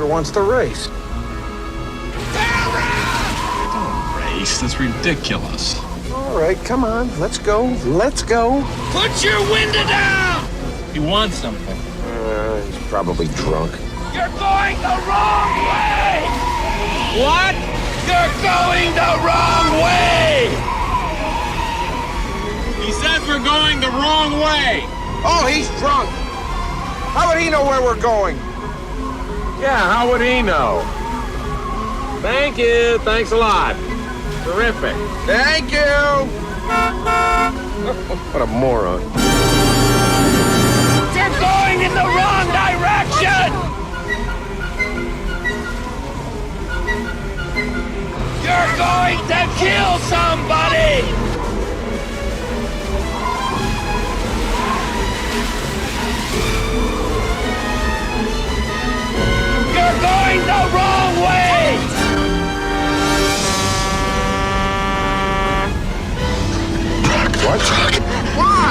wants to race. Race? That's ridiculous. All right, come on. Let's go. Let's go. Put your window down! He wants something. He's probably drunk. You're going the wrong way! What? You're going the wrong way! He says we're going the wrong way. Oh, he's drunk. How would he know where we're going? Yeah, how would he know? Thank you. Thanks a lot. Terrific. Thank you. What a moron. You're going in the wrong direction! You're going to kill somebody! You're going the wrong way! What? Why?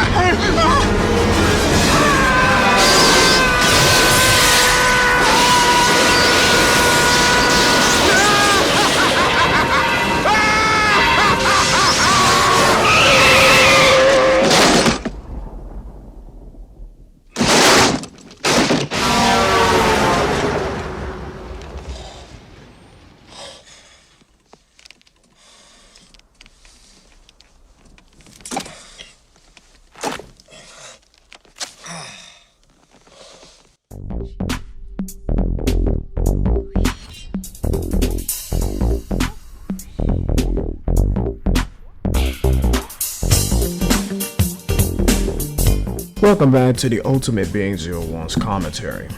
Welcome back to the Ultimate Being 01's commentary.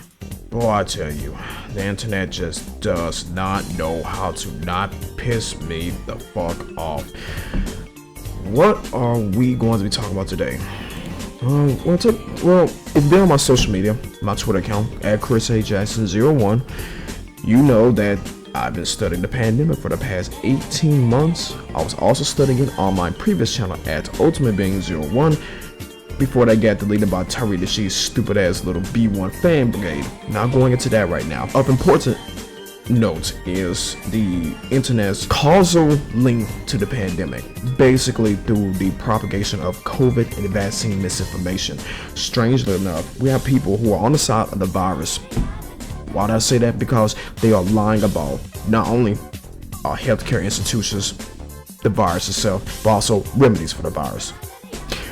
Boy, I tell you, the internet just does not know how to not piss me the fuck off. What are we going to be talking about today? Well, if you've been on my social media, my Twitter account, at ChrisAJackson01, you know that I've been studying the pandemic for the past 18 months. I was also studying it on my previous channel at Ultimate Being 01, before they got deleted by Tyree the She's stupid ass little B1 fan brigade. Not going into that right now. Of important note is the internet's causal link to the pandemic, basically through the propagation of COVID and vaccine misinformation. Strangely enough, we have people who are on the side of the virus. Why do I say that? Because they are lying about not only our healthcare institutions, the virus itself, but also remedies for the virus.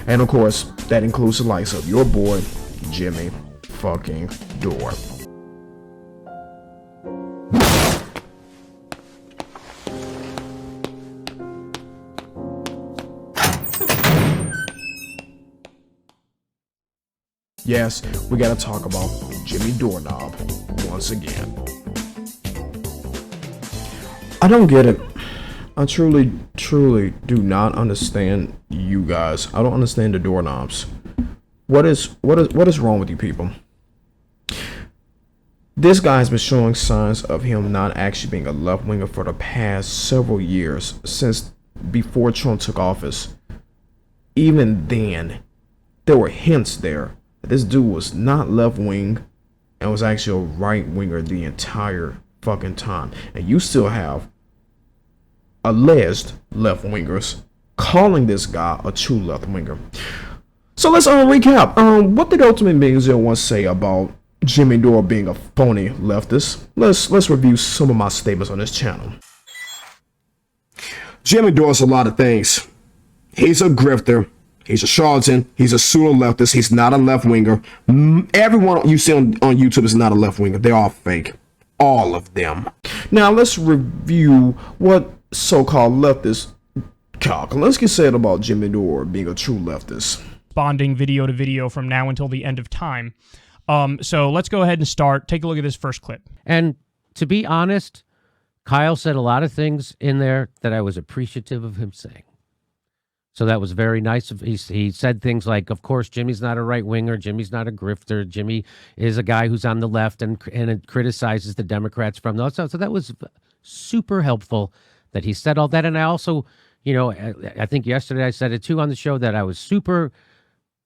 And of course, that includes the likes of your boy, Jimmy fucking Dore. Yes, we gotta talk about Jimmy Doorknob once again. I don't get it. I truly do not understand you guys. I don't understand the doorknobs. What is wrong with you people? This guy has been showing signs of him not actually being a left winger for the past several years, since before Trump took office. Even then, there were hints there that this dude was not left wing and was actually a right winger the entire fucking time. And you still have alleged left wingers calling this guy a true left winger. So let's recap. What did Ultimate Being 01 say about Jimmy Dore being a phony leftist? Let's review some of my statements on this channel. Jimmy Dore's a lot of things. He's a grifter. He's a charlatan. He's a pseudo leftist. He's not a left winger. Everyone you see on YouTube is not a left winger. They're all fake. All of them. Now let's review what so-called leftist Kulinski said about Jimmy Dore being a true leftist. Bonding video to video from now until the end of time. So let's go ahead and start. Take a look at this first clip. And to be honest, Kyle said a lot of things in there that I was appreciative of him saying. So that was very nice. He said things like, of course, Jimmy's not a right winger. Jimmy's not a grifter. Jimmy is a guy who's on the left and it criticizes the Democrats from those. So that was super helpful that he said all that. And I also, you know, I think yesterday I said it too on the show that I was super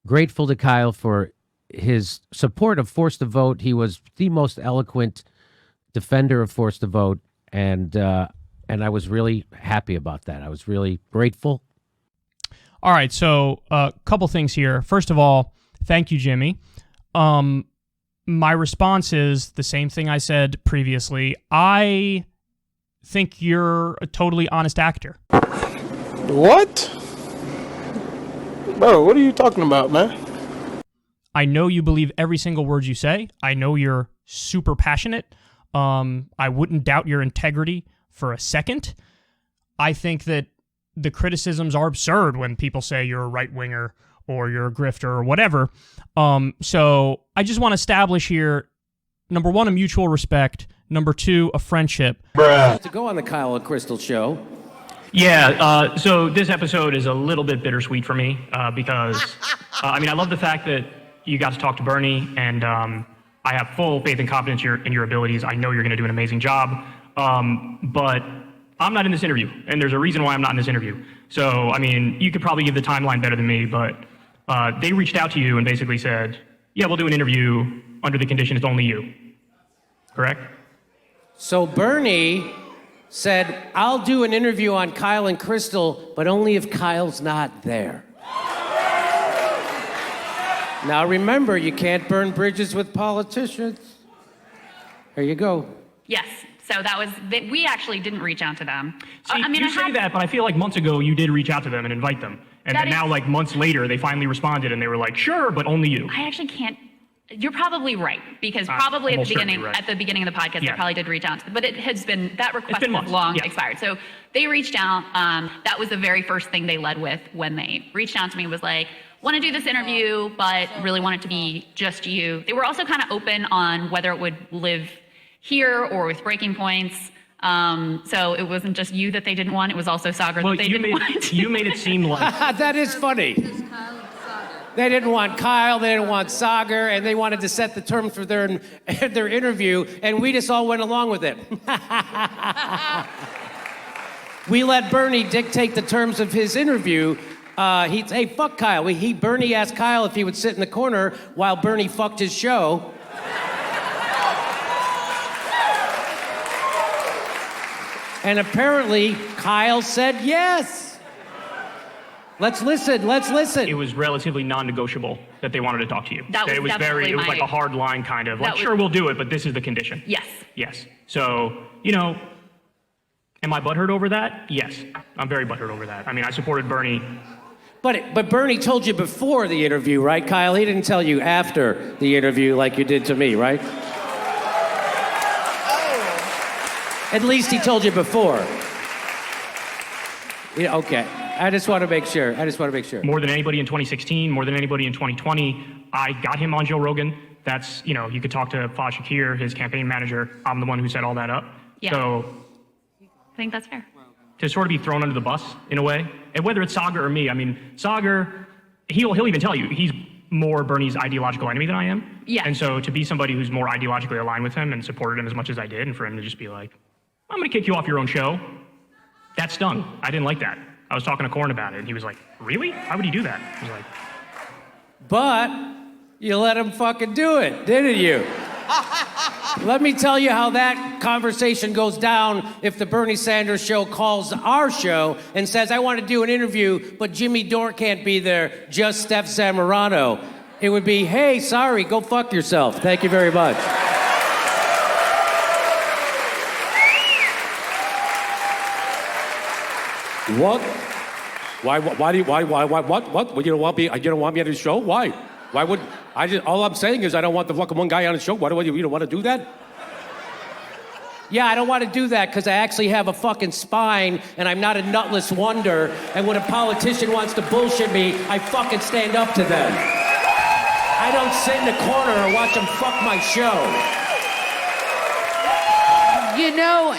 grateful to Kyle for his support of Force the Vote. He was the most eloquent defender of Force to Vote, and I was really happy about that. I was really grateful. All right, so a couple things here. First of all, thank you, Jimmy. My response is the same thing I said previously. I think you're a totally honest actor. What? Bro, what are you talking about, man? I know you believe every single word you say. I know you're super passionate. I wouldn't doubt your integrity for a second. I think that the criticisms are absurd when people say you're a right-winger or you're a grifter or whatever. So I just want to establish here, number one, a mutual respect. Number two, a friendship. To go on the Kyle and Crystal show. Yeah, so this episode is a little bit bittersweet for me because, I love the fact that you got to talk to Bernie, and I have full faith and confidence in your abilities. I know you're going to do an amazing job, but I'm not in this interview, and there's a reason why I'm not in this interview. So, you could probably give the timeline better than me, but they reached out to you and basically said, yeah, we'll do an interview under the condition it's only you. Correct? So Bernie said, I'll do an interview on Kyle and Crystal, but only if Kyle's not there. Now remember, you can't burn bridges with politicians. There you go. Yes. So that was, we actually didn't reach out to them. See, you say that, but I feel like months ago you did reach out to them and invite them. And then now, like months later, they finally responded and they were like, sure, but only you. I actually can't. You're probably right, because probably at the beginning of the podcast, I probably did reach out to them, but it has been, that request has long expired. So they reached out. That was the very first thing they led with when they reached out to me, was like, want to do this interview, but really want it to be just you. They were also kind of open on whether it would live here or with breaking points. So it wasn't just you that they didn't want, it was also Sagar that they didn't want. You made it seem like... That is funny. They didn't want Kyle, they didn't want Sagar, and they wanted to set the terms for their interview, and we just all went along with it. We let Bernie dictate the terms of his interview. Hey, fuck Kyle. Bernie asked Kyle if he would sit in the corner while Bernie fucked his show. And apparently, Kyle said yes. Let's listen. It was relatively non-negotiable that they wanted to talk to you. It was like a hard line kind of, like, sure, we'll do it, but this is the condition. Yes. So, am I butthurt over that? Yes, I'm very butthurt over that. I supported Bernie. But Bernie told you before the interview, right, Kyle? He didn't tell you after the interview like you did to me, right? At least he told you before. Yeah, okay. I just want to make sure. More than anybody in 2016, more than anybody in 2020, I got him on Joe Rogan. That's, you could talk to Faz Shakir, his campaign manager. I'm the one who set all that up. Yeah. So I think that's fair. To sort of be thrown under the bus in a way, and whether it's Sagar or me, Sagar, he'll even tell you, he's more Bernie's ideological enemy than I am. Yeah. And so to be somebody who's more ideologically aligned with him and supported him as much as I did, and for him to just be like, I'm going to kick you off your own show, that stung. I didn't like that. I was talking to Korn about it, and he was like, really? How would he do that? I was like... But you let him fucking do it, didn't you? Let me tell you how that conversation goes down if the Bernie Sanders show calls our show and says, I want to do an interview, but Jimmy Dore can't be there, just Steph Zamorano. It would be, hey, sorry, go fuck yourself. Thank you very much. What? Why do you, what? You don't want me on the show? Why? Why would, all I'm saying is I don't want the fucking one guy on the show. Why you don't want to do that? Yeah, I don't want to do that because I actually have a fucking spine and I'm not a nutless wonder. And when a politician wants to bullshit me, I fucking stand up to them. I don't sit in the corner and watch them fuck my show.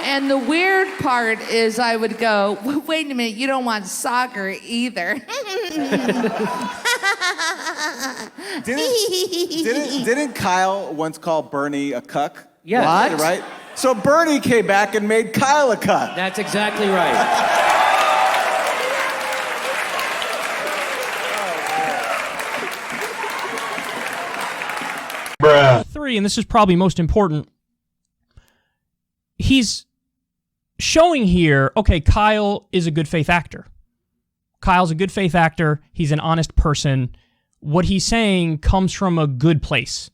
And the weird part is I would go, wait a minute, you don't want soccer either. Didn't Kyle once call Bernie a cuck? Yeah. What? Right? So Bernie came back and made Kyle a cuck. That's exactly right. Three, and this is probably most important, he's showing here, okay, Kyle is a good faith actor. Kyle's a good faith actor. He's an honest person. What he's saying comes from a good place.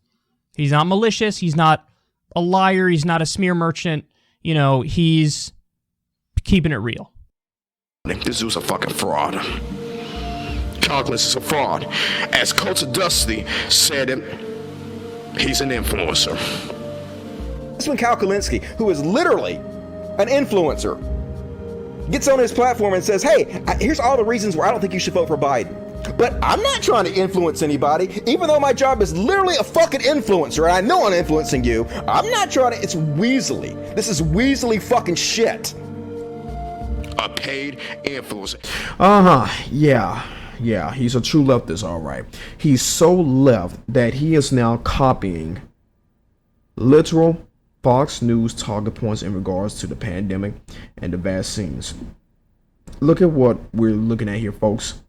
He's not malicious. He's not a liar. He's not a smear merchant. You know, he's keeping it real. This dude's a fucking fraud. Calculus is a fraud. As Culture Dusty said it, he's an influencer. That's when Kyle Kulinski, who is literally an influencer, gets on his platform and says, hey, here's all the reasons why I don't think you should vote for Biden. But I'm not trying to influence anybody, even though my job is literally a fucking influencer, and I know I'm influencing you. I'm not trying to, it's Weasley. This is Weasley fucking shit. A paid influencer. Yeah, he's a true leftist, all right. He's so left that he is now copying literal Fox News talking points in regards to the pandemic and the vaccines. Look at what we're looking at here, folks.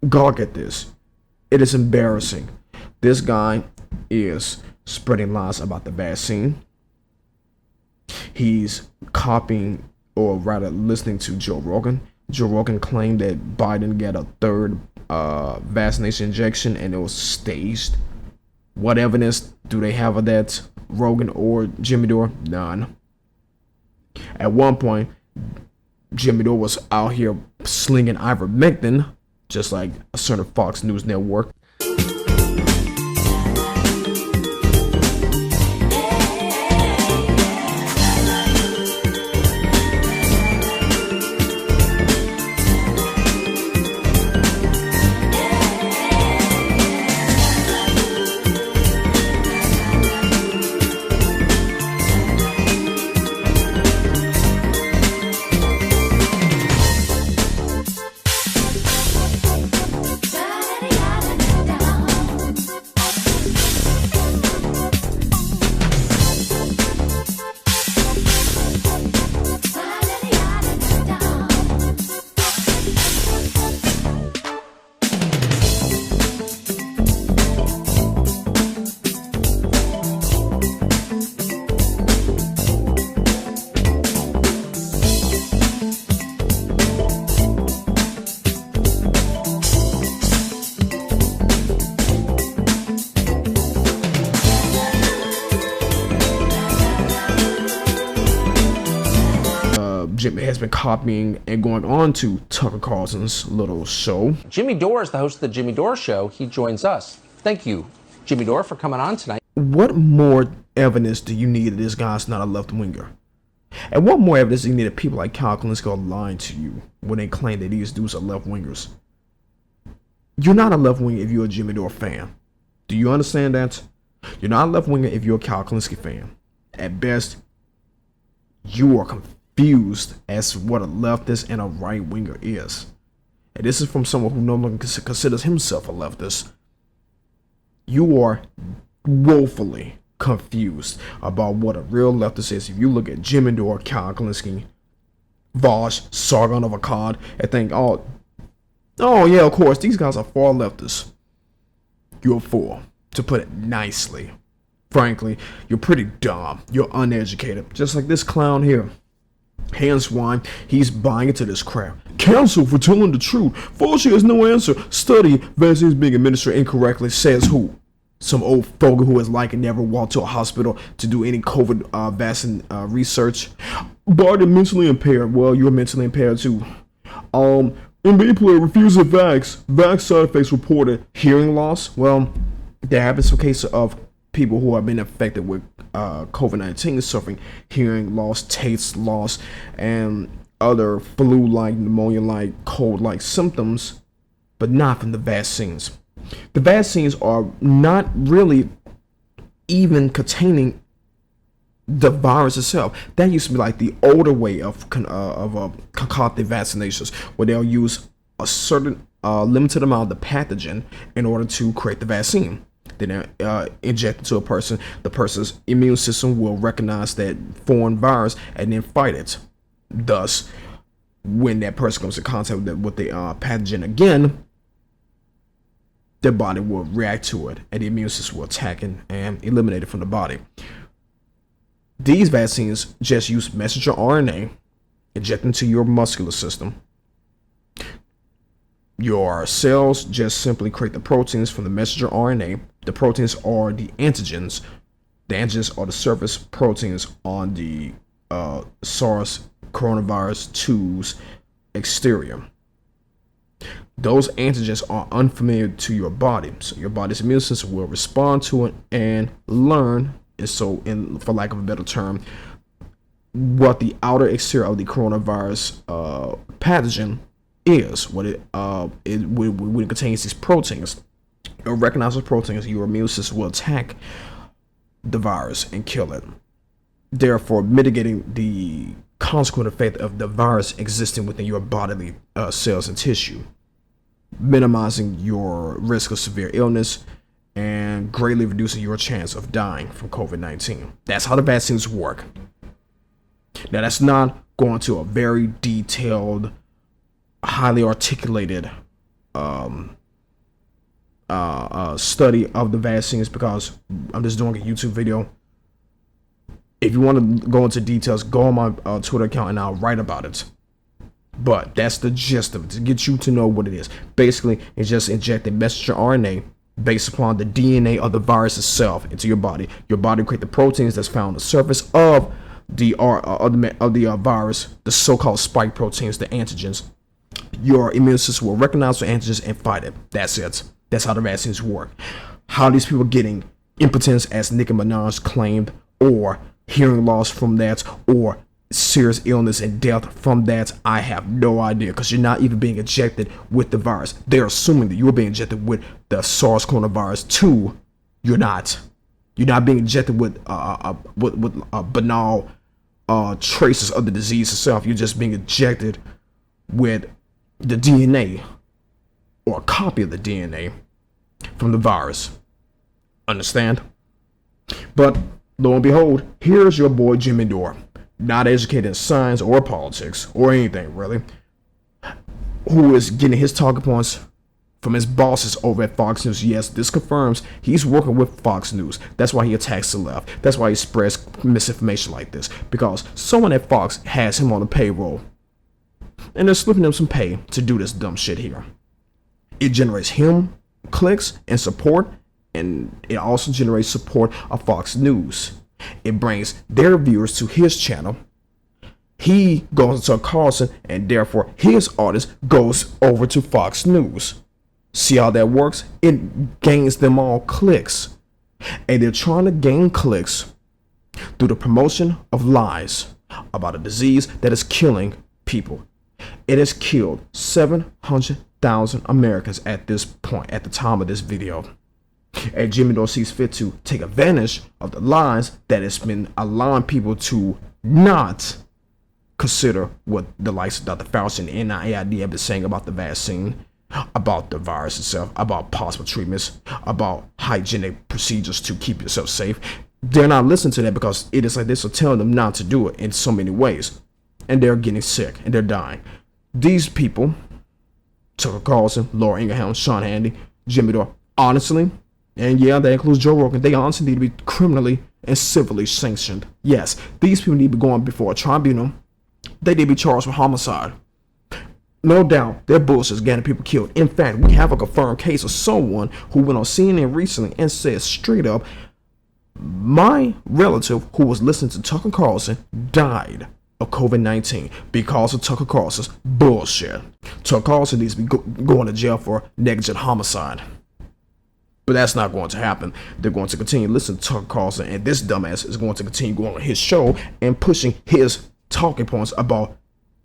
Gawk at this. It is embarrassing. This guy is spreading lies about the vaccine. He's copying, or rather listening to Joe Rogan. Joe Rogan claimed that Biden got a third vaccination injection and it was staged. What evidence do they have of that, Rogan or Jimmy Dore? None. At one point, Jimmy Dore was out here slinging ivermectin, just like a certain Fox News network. Jimmy has been copying and going on to Tucker Carlson's little show. Jimmy Dore is the host of the Jimmy Dore Show. He joins us. Thank you, Jimmy Dore, for coming on tonight. What more evidence do you need that this guy's not a left-winger? And what more evidence do you need that people like Kyle Kulinski are lying to you when they claim that these dudes are left-wingers? You're not a left-winger if you're a Jimmy Dore fan. Do you understand that? You're not a left-winger if you're a Kyle Kulinski fan. At best, you are confused as to what a leftist and a right-winger is. And this is from someone who no longer considers himself a leftist. You are woefully confused about what a real leftist is. If you look at Jimmy Dore, Kyle Kulinski, Vosh, Sargon of Akkad, and think, oh yeah, of course, these guys are far leftists. You're fool, to put it nicely. Frankly, you're pretty dumb. You're uneducated. Just like this clown here. Hence why he's buying into this crap. Counsel for telling the truth. Fauci has no answer. Study vaccines being administered incorrectly, says who? Some old fogey who has likely never walked to a hospital to do any COVID vaccine research. Biden mentally impaired. Well, you're mentally impaired too. NBA player refuses vax. Vax side effects reported. Hearing loss. Well, there have been some cases of people who have been affected with COVID-19 suffering hearing loss, taste loss, and other flu-like, pneumonia-like, cold-like symptoms, but not from the vaccines. The vaccines are not really even containing the virus itself. That used to be like the older way of concocted vaccinations, where they'll use a certain limited amount of the pathogen in order to create the vaccine. Then inject it to a person. The person's immune system will recognize that foreign virus and then fight it. Thus, when that person comes in contact with the pathogen again, their body will react to it, and the immune system will attack it and eliminate it from the body. These vaccines just use messenger RNA injected into your muscular system. Your cells just simply create the proteins from the messenger RNA. The proteins are the antigens. The antigens are the surface proteins on the SARS coronavirus 2's exterior. Those antigens are unfamiliar to your body, so your body's immune system will respond to it and learn, for lack of a better term, what the outer exterior of the coronavirus pathogen is. When it contains these proteins, it'll recognize those proteins. Your immune system will attack the virus and kill it, therefore mitigating the consequent effect of the virus existing within your bodily cells and tissue, minimizing your risk of severe illness and greatly reducing your chance of dying from COVID-19. That's how the vaccines work. Now, that's not going to a very detailed, highly articulated study of the vaccines, because I'm just doing a YouTube video. If you want to go into details, go on my Twitter account and I'll write about it. But that's the gist of it, to get you to know what it is. Basically, it's just injecting messenger RNA based upon the DNA of the virus itself into your body. Your body create the proteins that's found on the surface of the virus, the so-called spike proteins, the antigens. Your immune system will recognize the antigens and fight it. That's it. That's how the vaccines work. How these people getting impotence, as Nicki Minaj claimed, or hearing loss from that, or serious illness and death from that, I have no idea, because you're not even being injected with the virus. They're assuming that you're being injected with the SARS coronavirus 2. You're not. You're not being injected with banal traces of the disease itself. You're just being injected with the DNA, or a copy of the DNA from the virus. Understand? But lo and behold, here's your boy Jimmy Dore, not educated in science or politics or anything really, who is getting his talking points from his bosses over at Fox News. Yes, this confirms he's working with Fox News. That's why he attacks the left. That's why he spreads misinformation like this, because someone at Fox has him on the payroll, and they're slipping him some pay to do this dumb shit here. It generates him clicks and support, and it also generates support of Fox News. It brings their viewers to his channel. He goes to Carlson, and therefore his audience goes over to Fox News. See how that works? It gains them all clicks. And they're trying to gain clicks through the promotion of lies about a disease that is killing people. It has killed 700,000 Americans at this point, at the time of this video. And Jimmy Dore sees fit to take advantage of the lies that has been allowing people to not consider what the likes of Dr. Fauci and NIAID have been saying about the vaccine, about the virus itself, about possible treatments, about hygienic procedures to keep yourself safe. They're not listening to that, because it is like this are telling them not to do it in so many ways. And they're getting sick and they're dying. These people, Tucker Carlson, Laura Ingraham, Sean Hannity, Jimmy Dore, honestly, and yeah, that includes Joe Rogan, they honestly need to be criminally and civilly sanctioned. Yes, these people need to be going before a tribunal. They need to be charged with homicide. No doubt, their bullshit is getting people killed. In fact, we have a confirmed case of someone who went on CNN recently and said straight up, my relative who was listening to Tucker Carlson died of COVID-19 because of Tucker Carlson's bullshit. Tucker Carlson needs to be going to jail for negligent homicide. But that's not going to happen. They're going to continue listening to Tucker Carlson, and this dumbass is going to continue going on his show and pushing his talking points about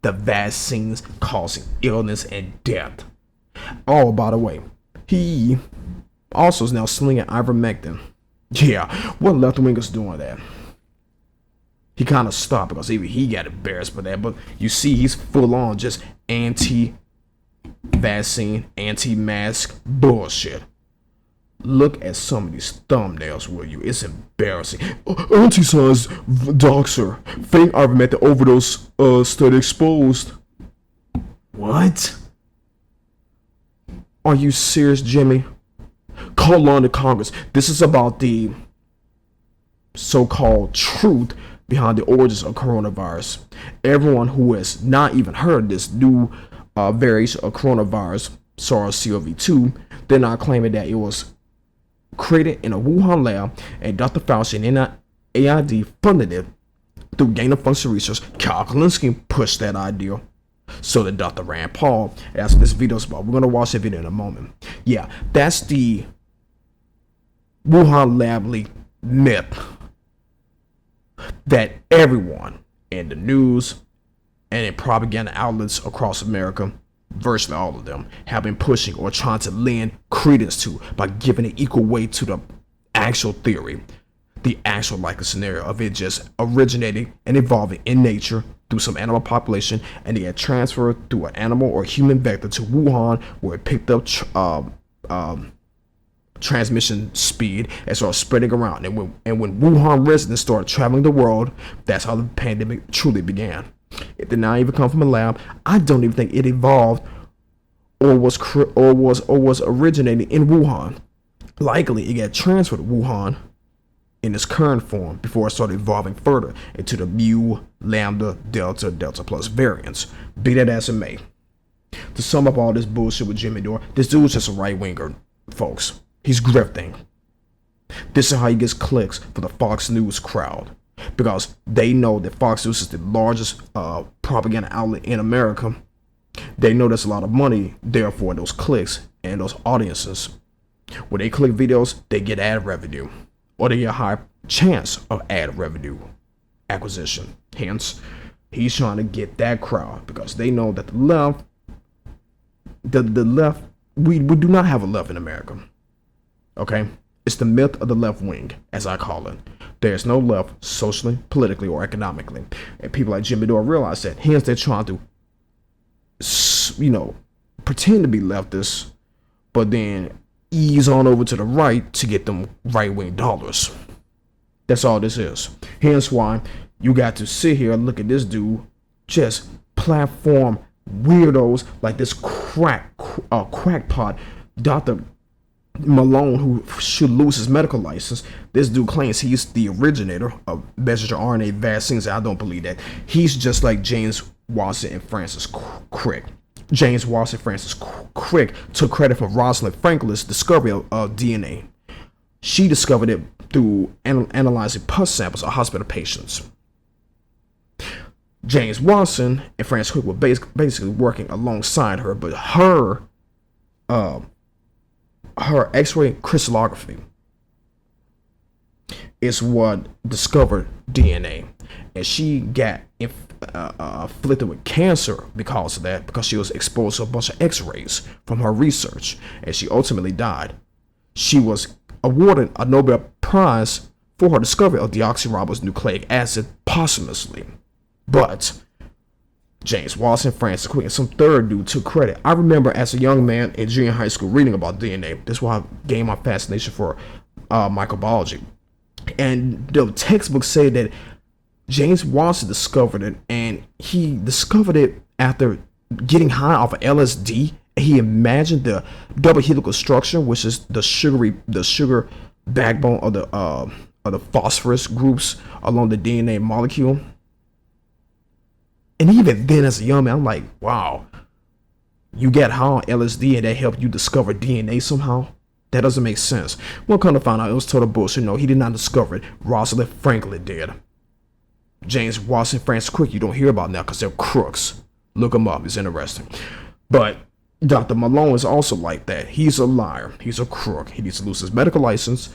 the vaccines causing illness and death. Oh, by the way, he also is now slinging ivermectin. Yeah, what left-wingers doing that? He kind of stopped because he got embarrassed by that. But you see, he's full on just anti-vaccine, anti-mask bullshit. Look at some of these thumbnails, will you? It's embarrassing. Anti-science doxer. Fake ivermectin overdose study exposed. What? Are you serious, Jimmy? Call on to Congress. This is about the so-called truth behind the origins of coronavirus. Everyone who has not even heard this new variation of coronavirus, SARS-CoV-2, they're not claiming that it was created in a Wuhan lab and Dr. Fauci and AID funded it through gain-of-function research. Kyle Kulinski pushed that idea. So did Dr. Rand Paul. That's what this video is about. We're going to watch that video in a moment. Yeah, that's the Wuhan lab leak myth that everyone in the news and in propaganda outlets across America, virtually all of them, have been pushing or trying to lend credence to by giving it equal weight to the actual theory, the actual likely scenario of it just originating and evolving in nature through some animal population, and it had transferred through an animal or human vector to Wuhan, where it picked up transmission speed and started spreading around. And when Wuhan residents started traveling the world, that's how the pandemic truly began. It did not even come from a lab. I don't even think it evolved or was originating in Wuhan. Likely, it got transferred to Wuhan in its current form before it started evolving further into the Mu, Lambda, Delta, Delta Plus variants. Be that as it may. To sum up all this bullshit with Jimmy Dore, this dude's just a right-winger, folks. He's grifting. This is how he gets clicks for the Fox News crowd, because they know that Fox News is the largest propaganda outlet in America. They know there's a lot of money there for those clicks and those audiences. When they click videos, they get ad revenue, or they get a high chance of ad revenue acquisition. Hence, he's trying to get that crowd, because they know that the left, we do not have a left in America. Okay? It's the myth of the left wing, as I call it. There's no left socially, politically, or economically. And people like Jimmy Dore realize that. Hence, they're trying to, pretend to be leftists, but then ease on over to the right to get them right-wing dollars. That's all this is. Hence why you got to sit here and look at this dude just platform weirdos like this crackpot Dr. Malone, who should lose his medical license. This dude claims he's the originator of messenger RNA vaccines. I don't believe that. He's just like James Watson and Francis Crick. James Watson Francis Crick took credit for Rosalind Franklin's discovery of DNA. She discovered it through analyzing pus samples of hospital patients. James Watson and Francis Crick were basically working alongside her, but her X-ray crystallography is what discovered DNA, and she got afflicted with cancer because of that, because she was exposed to a bunch of X-rays from her research, and she ultimately died. She was awarded a Nobel Prize for her discovery of deoxyribonucleic acid posthumously, but James Watson, Francis Crick, and some third dude took credit. I remember as a young man in junior high school reading about DNA. This is why I gained my fascination for microbiology. And the textbooks say that James Watson discovered it, and he discovered it after getting high off of LSD. He imagined the double helical structure, which is the sugar backbone of the phosphorus groups along the DNA molecule. And even then, as a young man, I'm like, wow, you get high on LSD and that helped you discover DNA somehow? That doesn't make sense. Well, come to find out, it was total bullshit. No, he did not discover it. Rosalind Franklin did. James Watson, Francis Crick, you don't hear about now because they're crooks. Look them up. It's interesting. But Dr. Malone is also like that. He's a liar. He's a crook. He needs to lose his medical license.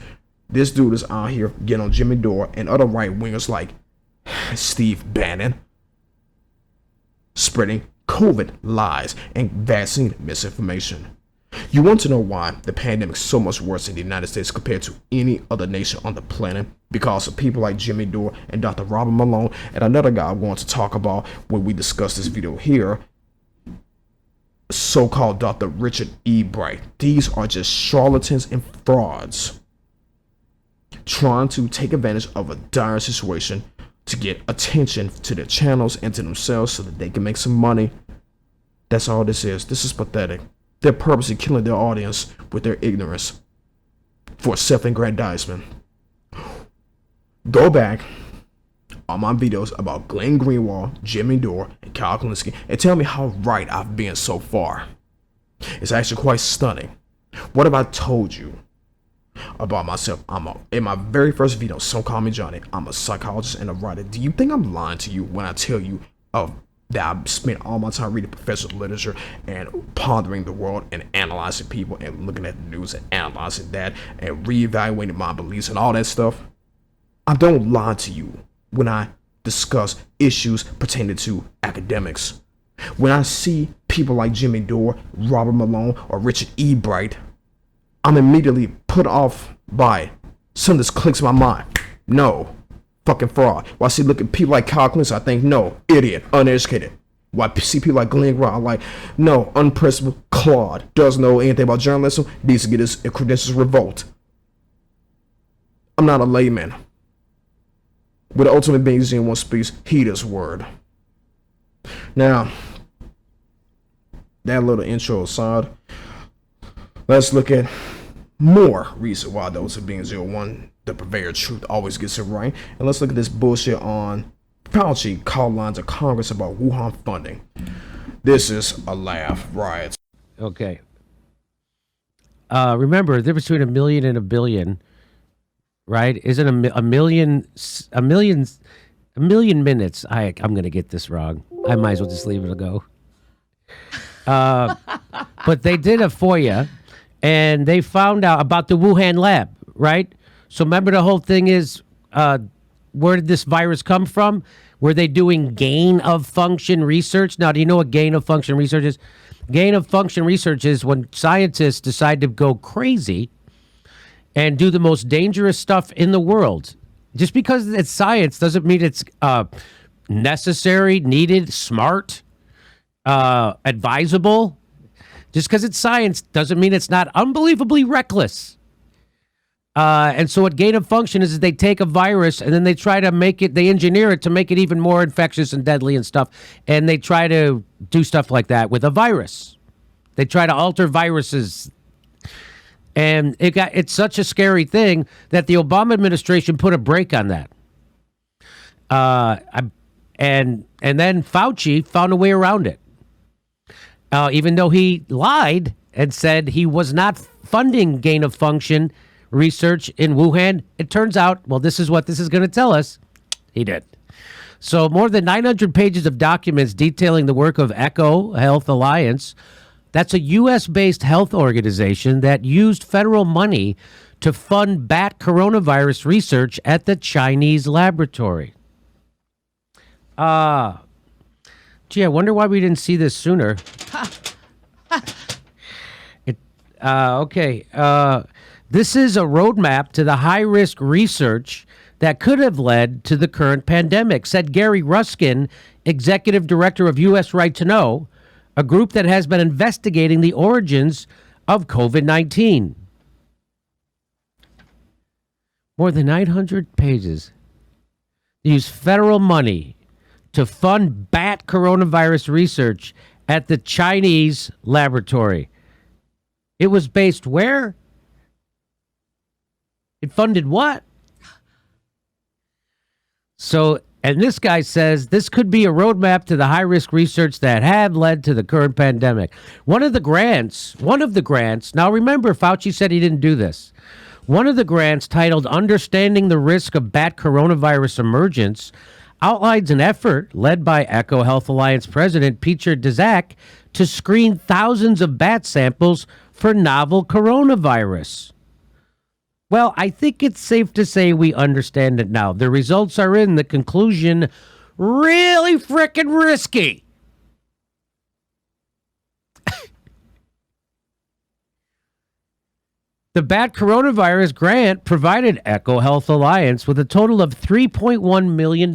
This dude is out here getting on Jimmy Dore and other right-wingers like Steve Bannon, spreading COVID lies and vaccine misinformation. You want to know why the pandemic is so much worse in the United States compared to any other nation on the planet? Because of people like Jimmy Dore and Dr. Robert Malone and another guy I'm going to talk about when we discuss this video here, so-called Dr. Richard E. Bright. These are just charlatans and frauds trying to take advantage of a dire situation to get attention to their channels and to themselves so that they can make some money. That's all this is. This is pathetic. They're purposely killing their audience with their ignorance for self-aggrandizement. Go back on my videos about Glenn Greenwald, Jimmy Dore, and Kyle Kulinski and tell me how right I've been so far. It's actually quite stunning. What have I told you about myself? In my very first video, Some Call Me Johnny, I'm a psychologist and a writer. Do you think I'm lying to you when I tell you that I've spent all my time reading professional literature and pondering the world and analyzing people and looking at the news and analyzing that and reevaluating my beliefs and all that stuff? I don't lie to you when I discuss issues pertaining to academics. When I see people like Jimmy Dore, Robert Malone, or Richard E. Bright, I'm immediately put off by something that clicks in my mind. No, fucking fraud. When I look at people like Kyle Kulinski, I think, no, idiot, uneducated. When I see people like Glenn Greenwald, I'm like, no, unprincipled, Claude, doesn't know anything about journalism, needs to get his credentials revoked. I'm not a layman. With the ultimate being 01 speaks, heed his word. Now, that little intro aside, let's look at more reason why those of being 01, the purveyor of truth, always gets it right. And let's look at this bullshit on Fauci called lines of Congress about Wuhan funding. This is a laugh, right? Okay. Remember, the difference between a million and a billion, right? Isn't a million minutes? I'm going to get this wrong. I might as well just leave it go. But they did a FOIA, and they found out about the Wuhan lab, right? So remember, the whole thing is, where did this virus come from? Were they doing gain of function research? Now, do you know what gain of function research is? Gain of function research is when scientists decide to go crazy and do the most dangerous stuff in the world. Just because it's science doesn't mean it's necessary, needed, smart, advisable. Just because it's science doesn't mean it's not unbelievably reckless. And so what gain of function is they take a virus and then they try to make it, they engineer it to make it even more infectious and deadly and stuff. And they try to do stuff like that with a virus. They try to alter viruses. And it's such a scary thing that the Obama administration put a break on that. And then Fauci found a way around it. Even though he lied and said he was not funding gain of function research in Wuhan, it turns out, well, this is what this is going to tell us. He did. So more than 900 pages of documents detailing the work of Echo Health Alliance. That's a U.S.-based health organization that used federal money to fund bat coronavirus research at the Chinese laboratory. Gee, I wonder why we didn't see this sooner. Okay. This is a roadmap to the high-risk research that could have led to the current pandemic, said Gary Ruskin, executive director of U.S. Right to Know, a group that has been investigating the origins of COVID-19. More than 900 pages. They use federal money to fund bat coronavirus research at the Chinese laboratory. It was based where? It funded what? So, and this guy says this could be a roadmap to the high-risk research that had led to the current pandemic. One of the grants, now remember, Fauci said he didn't do this. One of the grants, titled Understanding the Risk of Bat Coronavirus Emergence, outlines an effort led by Echo Health Alliance President Peter Daszak to screen thousands of bat samples for novel coronavirus. Well, I think it's safe to say we understand it now. The results are in. The conclusion, really frickin' risky. The bat coronavirus grant provided Echo Health Alliance with a total of $3.1 million,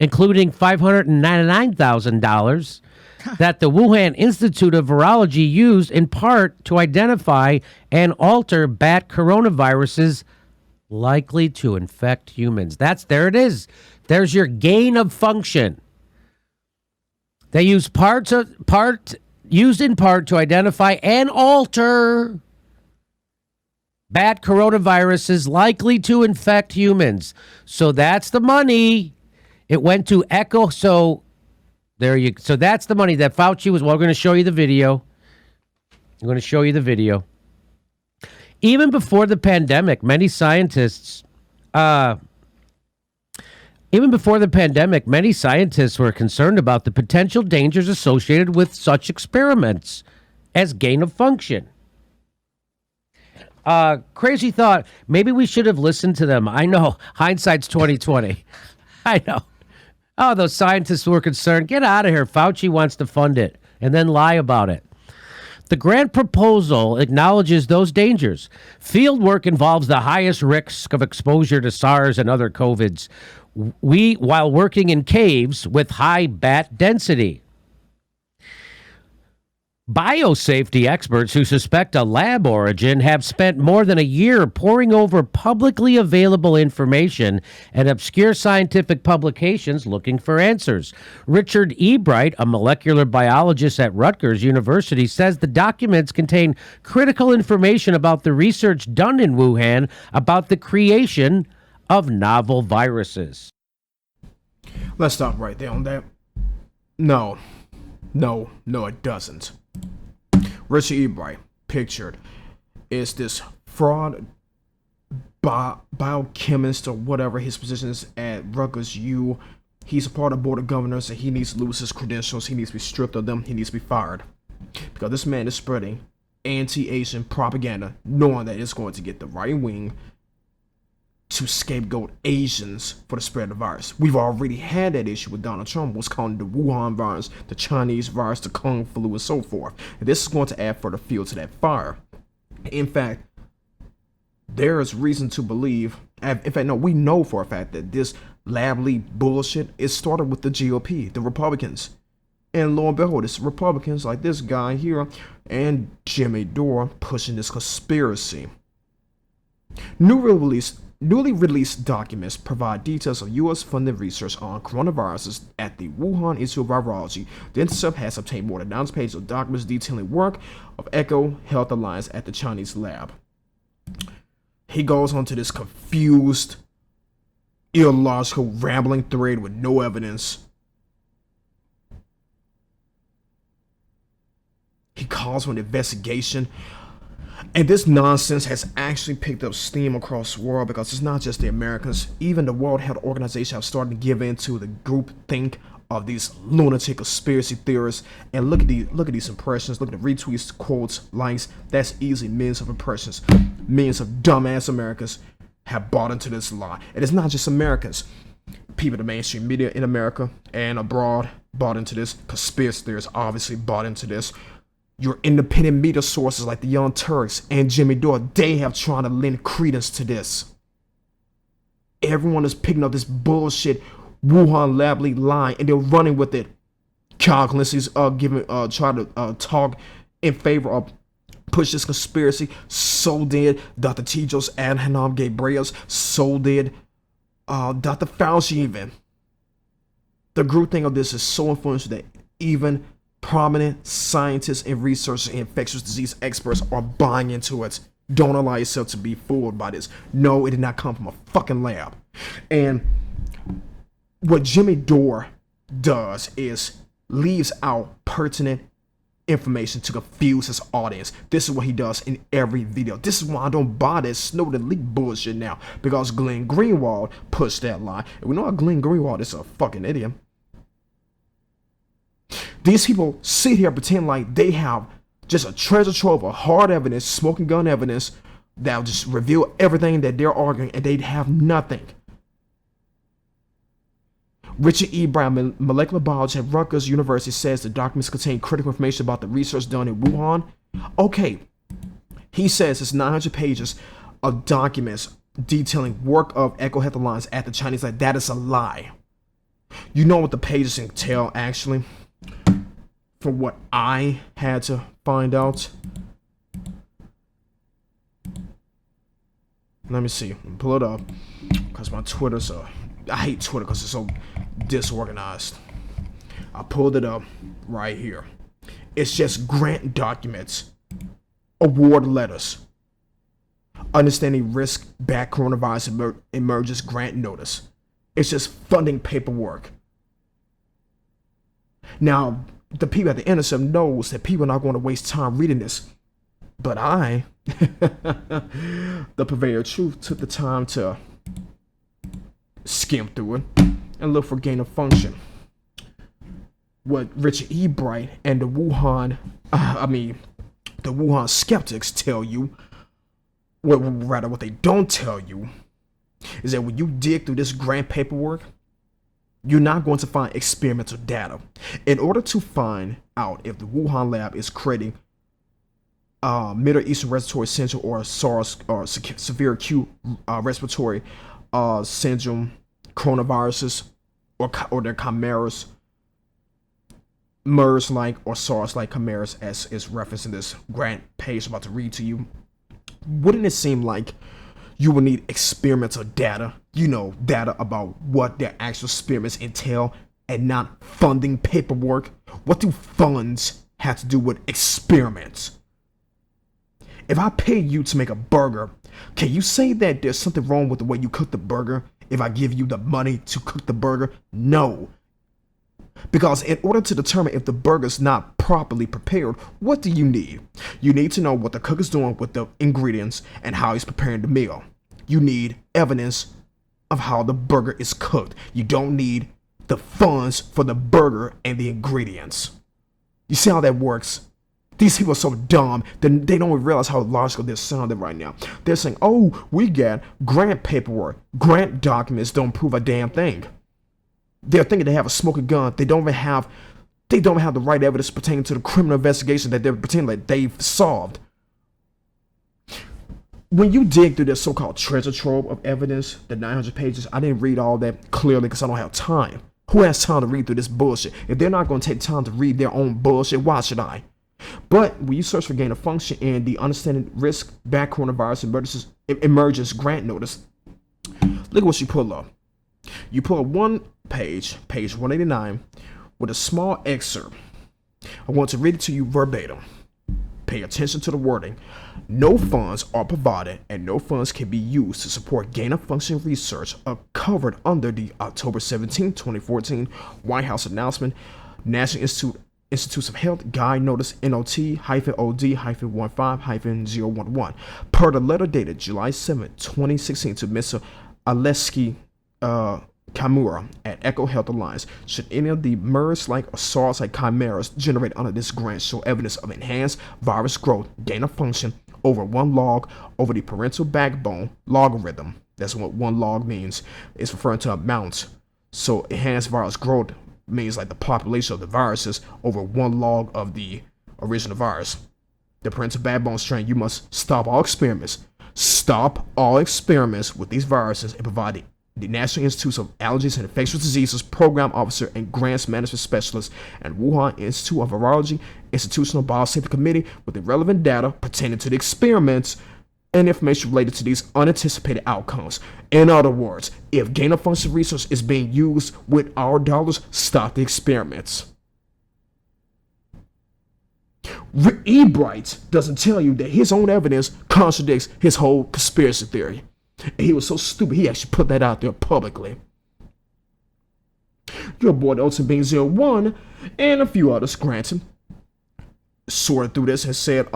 including $599,000 that the Wuhan Institute of Virology used in part to identify and alter bat coronaviruses likely to infect humans. There it is. There's your gain of function. They use used in part to identify and alter Bat coronavirus is likely to infect humans. So that's the money. It went to Echo. So that's the money that Fauci was. Well, we're going to show you the video. I'm going to show you the video. Even before the pandemic, many scientists were concerned about the potential dangers associated with such experiments as gain of function. Crazy thought. Maybe we should have listened to them. I know. Hindsight's 2020. I know. Oh, those scientists were concerned. Get out of here. Fauci wants to fund it and then lie about it. The grant proposal acknowledges those dangers. Field work involves the highest risk of exposure to SARS and other COVIDs, while working in caves with high bat density. Biosafety experts who suspect a lab origin have spent more than a year poring over publicly available information and obscure scientific publications looking for answers. Richard Ebright, a molecular biologist at Rutgers University, says the documents contain critical information about the research done in Wuhan about the creation of novel viruses. Let's stop right there on that. No, it doesn't. Richard Ebright, pictured, is this fraud biochemist or whatever his position is at Rutgers U. He's a part of the board of governors and he needs to lose his credentials. He needs to be stripped of them. He needs to be fired. Because this man is spreading anti-Asian propaganda, knowing that it's going to get the right wing to scapegoat Asians for the spread of the virus. We've already had that issue with Donald Trump, what's called the Wuhan virus, the Chinese virus, the Kung flu, and so forth. And this is going to add further fuel to that fire. In fact, there is reason to believe, we know for a fact that this lab leak bullshit is started with the GOP, the Republicans. And lo and behold, it's Republicans like this guy here and Jimmy Dore pushing this conspiracy. Newly released documents provide details of U.S.-funded research on coronaviruses at the Wuhan Institute of Virology. The Intercept has obtained more than 9 pages of documents detailing work of Echo Health Alliance at the Chinese lab. He goes on to this confused, illogical, rambling thread with no evidence. He calls for an investigation. And this nonsense has actually picked up steam across the world because it's not just the Americans. Even the World Health Organization have started to give in to the groupthink of these lunatic conspiracy theorists. And look at these impressions. Look at the retweets, quotes, likes. That's easily millions of impressions. Millions of dumbass Americans have bought into this lie. And it's not just Americans. People in the mainstream media in America and abroad bought into this. Conspiracy theorists obviously bought into this. Your independent media sources like the Young Turks and Jimmy Dore, they have tried to lend credence to this. Everyone is picking up this bullshit Wuhan lab leak line and they're running with it. Kyle Kulinski's trying to talk in favor of push this conspiracy. So did Dr. Tedros Adhanom Ghebreyesus. So did Dr. Fauci even. The group thing of this is so influential that even prominent scientists and researchers and infectious disease experts are buying into it. Don't allow yourself to be fooled by this. No, it did not come from a fucking lab. And what Jimmy Dore does is leaves out pertinent information to confuse his audience. This is what he does in every video. This is why I don't buy that Snowden leak bullshit now, because Glenn Greenwald pushed that lie. And we know how Glenn Greenwald is a fucking idiot. These people sit here and pretend like they have just a treasure trove of hard evidence, smoking gun evidence, that'll just reveal everything that they're arguing, and they have nothing. Richard Ebright, molecular biologist at Rutgers University, says the documents contain critical information about the research done in Wuhan. Okay, he says it's 900 pages of documents detailing work of Echo Health Alliance at the Chinese lab. That is a lie. You know what the pages entail, actually? From what I had to find out. Let me see. Pull it up. Because my Twitter's I hate Twitter because it's so disorganized. I pulled it up right here. It's just grant documents, award letters, Understanding risk back coronavirus emerges grant notice. It's just funding paperwork. Now, the people at the Intercept knows that people are not going to waste time reading this. But I, the purveyor of truth, took the time to skim through it and look for gain of function. What Richard E. Bright and the Wuhan skeptics tell you, what they don't tell you, is that when you dig through this grant paperwork, you're not going to find experimental data. In order to find out if the Wuhan lab is creating Middle Eastern Respiratory Syndrome or SARS or severe acute respiratory syndrome coronaviruses or their chimeras, MERS-like or SARS-like chimeras, as is referenced in this grant page I'm about to read to you, wouldn't it seem like you will need experimental data, data about what their actual experiments entail and not funding paperwork? What do funds have to do with experiments? If I pay you to make a burger, can you say that there's something wrong with the way you cook the burger if I give you the money to cook the burger? No. Because in order to determine if the burger's not properly prepared, what do you need? You need to know what the cook is doing with the ingredients and how he's preparing the meal. You need evidence of how the burger is cooked. You don't need the funds for the burger and the ingredients. You see how that works? These people are so dumb that they don't even realize how logical they're sounding right now. They're saying, oh, we got grant paperwork. Grant documents don't prove a damn thing. They're thinking they have a smoking gun. They don't even have the right evidence pertaining to the criminal investigation that they're pretending like they've solved. When you dig through this so-called treasure trove of evidence, the 900 pages, I didn't read all that clearly because I don't have time. Who has time to read through this bullshit? If they're not going to take time to read their own bullshit, why should I? But when you search for gain of function in the understanding risk back coronavirus emerges grant notice, look at what you pull up. You pull up one page 189, with a small excerpt. I want to read it to you verbatim. Pay attention to the wording. No funds are provided and no funds can be used to support gain of function research covered under the October 17, 2014 White House announcement, National Institutes of Health Guide Notice NOT-OD-15-011 per the letter dated July 7, 2016 to Mr. Aleski Kamura at Echo Health Alliance. Should any of the MERS-like or SARS-like chimeras generated under this grant show evidence of enhanced virus growth, gain of function over one log over the parental backbone logarithm? That's what one log means. It's referring to amounts. So enhanced virus growth means like the population of the viruses over one log of the original virus. The parental backbone strain, you must stop all experiments. Stop all experiments with these viruses and provide the National Institutes of Allergies and Infectious Diseases Program Officer and Grants Management Specialist and Wuhan Institute of Virology Institutional Biosafety Committee with the relevant data pertaining to the experiments and information related to these unanticipated outcomes. In other words, if gain of function research is being used with our dollars, stop the experiments. E. Bright doesn't tell you that his own evidence contradicts his whole conspiracy theory. And he was so stupid, he actually put that out there publicly. Your boy, the Ultimate Being 01, and a few others, granted, sorted through this and said,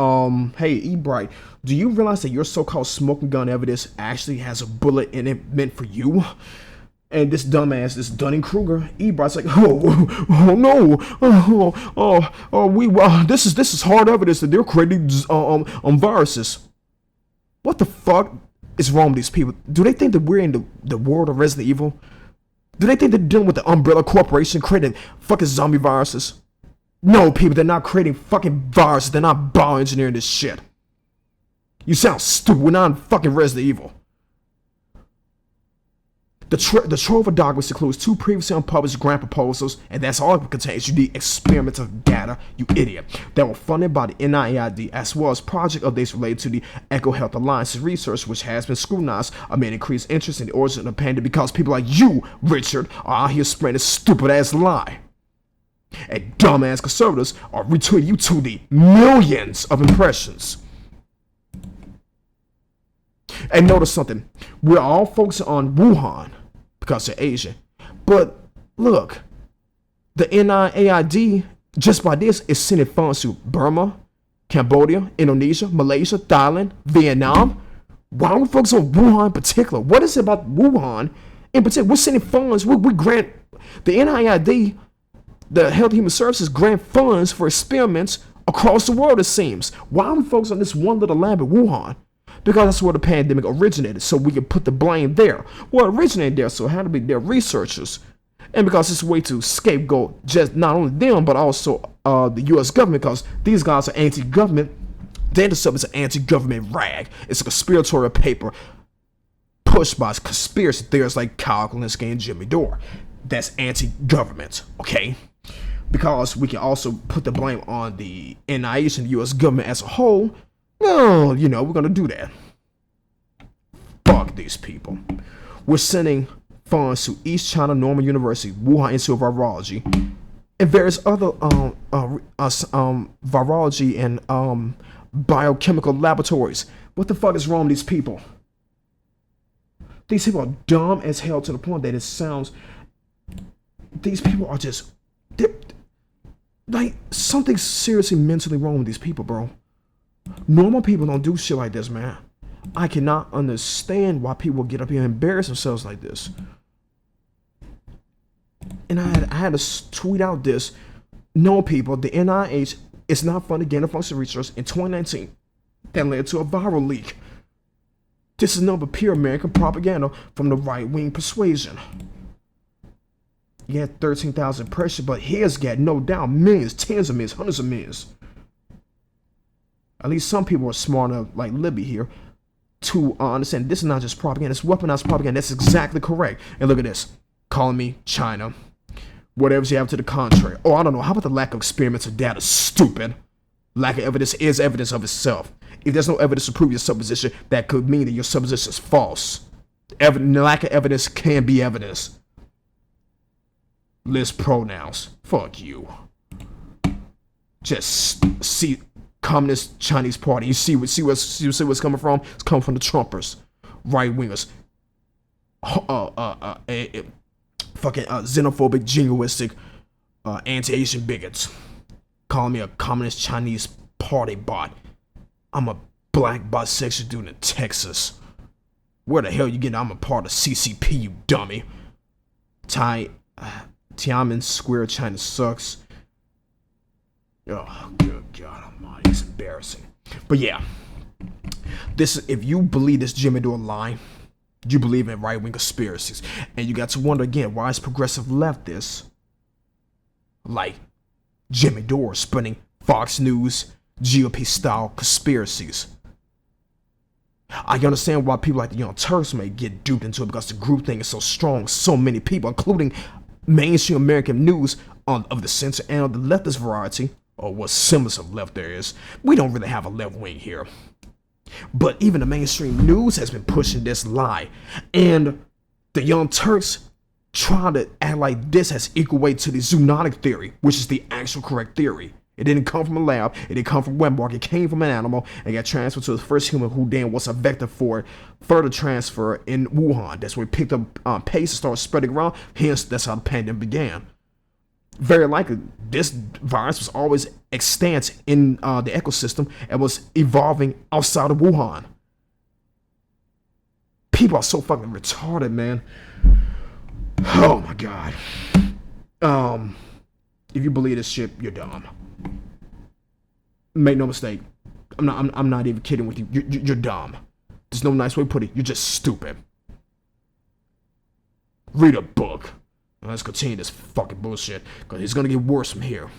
hey, E. Bright, do you realize that your so-called smoking gun evidence actually has a bullet in it meant for you? And this dumbass, this Dunning-Kruger, E. Bright's like, oh no, this is hard evidence that they're creating viruses. What the fuck is wrong with these people? Do they think that we're in the world of Resident Evil? Do they think they're dealing with the Umbrella Corporation creating fucking zombie viruses? No, people, they're not creating fucking viruses. They're not bioengineering this shit. You sound stupid. We're not in fucking Resident Evil. The trove of documents includes 2 previously unpublished grant proposals, and that's all it contains. You need experimental data, you idiot, that were funded by the NIAID, as well as project updates related to the Echo Health Alliance's research, which has been scrutinized amid increased interest in the origin of the pandemic because people like you, Richard, are out here spreading this stupid-ass lie. And dumbass conservatives are retweeting you to the millions of impressions. And notice something. We're all focusing on Wuhan because they're Asian. But look, the NIAID, just by this, is sending funds to Burma, Cambodia, Indonesia, Malaysia, Thailand, Vietnam. Why don't we focus on Wuhan in particular? What is it about Wuhan in particular? We're sending funds. We grant the NIAID, the Health and Human Services, grant funds for experiments across the world, it seems. Why don't we focus on this one little lab in Wuhan? Because that's where the pandemic originated, so we can put the blame there. Well, it originated there, so it had to be their researchers. And because it's a way to scapegoat just not only them, but also the U.S. government, because these guys are anti-government. The Intercept is an anti-government rag. It's a conspiratorial paper pushed by conspiracy theorists like Kyle Kulinski and Jimmy Dore. That's anti-government, okay? Because we can also put the blame on the NIH and the U.S. government as a whole. No, we're going to do that. Fuck these people. We're sending funds to East China Normal University, Wuhan Institute of Virology, and various other virology and biochemical laboratories. What the fuck is wrong with these people? These people are dumb as hell to the point that it sounds... These people are just... Like, something's seriously mentally wrong with these people, bro. Normal people don't do shit like this, man. I cannot understand why people get up here and embarrass themselves like this. And I had to tweet out this. No, people, the NIH is not funding gain-of-function research in 2019 that led to a viral leak. This is nothing but pure American propaganda from the right-wing persuasion. He had 13,000 impressions, but his got no doubt millions, tens of millions, hundreds of millions. At least some people are smart enough, like Libby here, to understand this is not just propaganda, it's weaponized propaganda. That's exactly correct. And look at this. Calling me China. Whatever you have to the contrary. Oh, I don't know. How about the lack of experiments or data? Stupid. Lack of evidence is evidence of itself. If there's no evidence to prove your supposition, that could mean that your supposition is false. Lack of evidence can be evidence. List pronouns. Fuck you. Just see Communist Chinese Party. You see what's coming from? It's coming from the Trumpers, right wingers, fucking xenophobic, jingoistic, anti-Asian bigots. Calling me a Communist Chinese Party bot. I'm a black bisexual dude in Texas. Where the hell you getting? I'm a part of CCP, you dummy. Tiananmen Square, China sucks. Oh, good God Almighty, it's embarrassing. But yeah, if you believe this Jimmy Dore line, you believe in right-wing conspiracies, and you got to wonder again, why is progressive leftists like Jimmy Dore spinning Fox News GOP-style conspiracies? I understand why people like the Young Turks may get duped into it because the group thing is so strong. So many people, including mainstream American news of the center and of the leftist variety, or what semblance of left there is. We don't really have a left wing here. But even the mainstream news has been pushing this lie. And the Young Turks try to act like this has equal weight to the zoonotic theory, which is the actual correct theory. It didn't come from a lab. It didn't come from Wetmark. It came from an animal and got transferred to the first human who then was a vector for further transfer in Wuhan. That's where it picked up pace and started spreading around. Hence, that's how the pandemic began. Very likely, this virus was always extant in the ecosystem and was evolving outside of Wuhan. People are so fucking retarded, man. Oh my God. If you believe this shit, you're dumb. Make no mistake. I'm not even kidding with you. You're dumb. There's no nice way to put it. You're just stupid. Read a book. Let's continue this fucking bullshit, because it's going to get worse from here.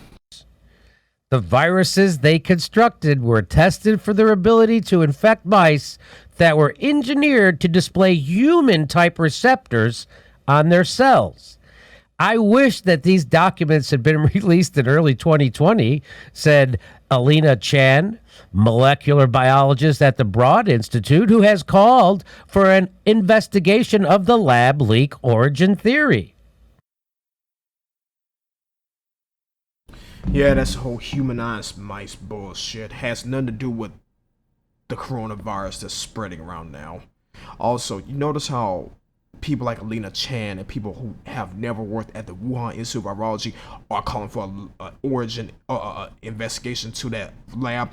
The viruses they constructed were tested for their ability to infect mice that were engineered to display human-type receptors on their cells. I wish that these documents had been released in early 2020, said Alina Chan, molecular biologist at the Broad Institute, who has called for an investigation of the lab leak origin theory. Yeah, that's the whole humanized mice bullshit. Has nothing to do with the coronavirus that's spreading around now. Also, you notice how people like Alina Chan and people who have never worked at the Wuhan Institute of Virology are calling for an origin investigation to that lab.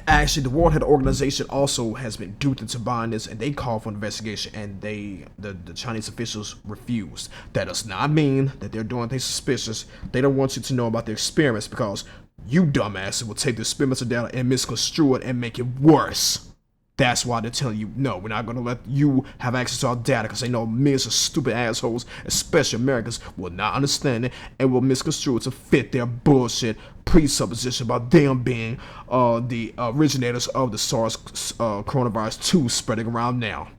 Actually, the World Health Organization also has been duped into buying this, and they called for an investigation, and the Chinese officials refused. That does not mean that they're doing things suspicious. They don't want you to know about the experiments because you dumbasses will take the experimental data and misconstrue it and make it worse. That's why they're telling you, no, we're not going to let you have access to our data because they know millions of stupid assholes, especially Americans, will not understand it and will misconstrue it to fit their bullshit presupposition about them being the originators of the SARS coronavirus 2 spreading around now.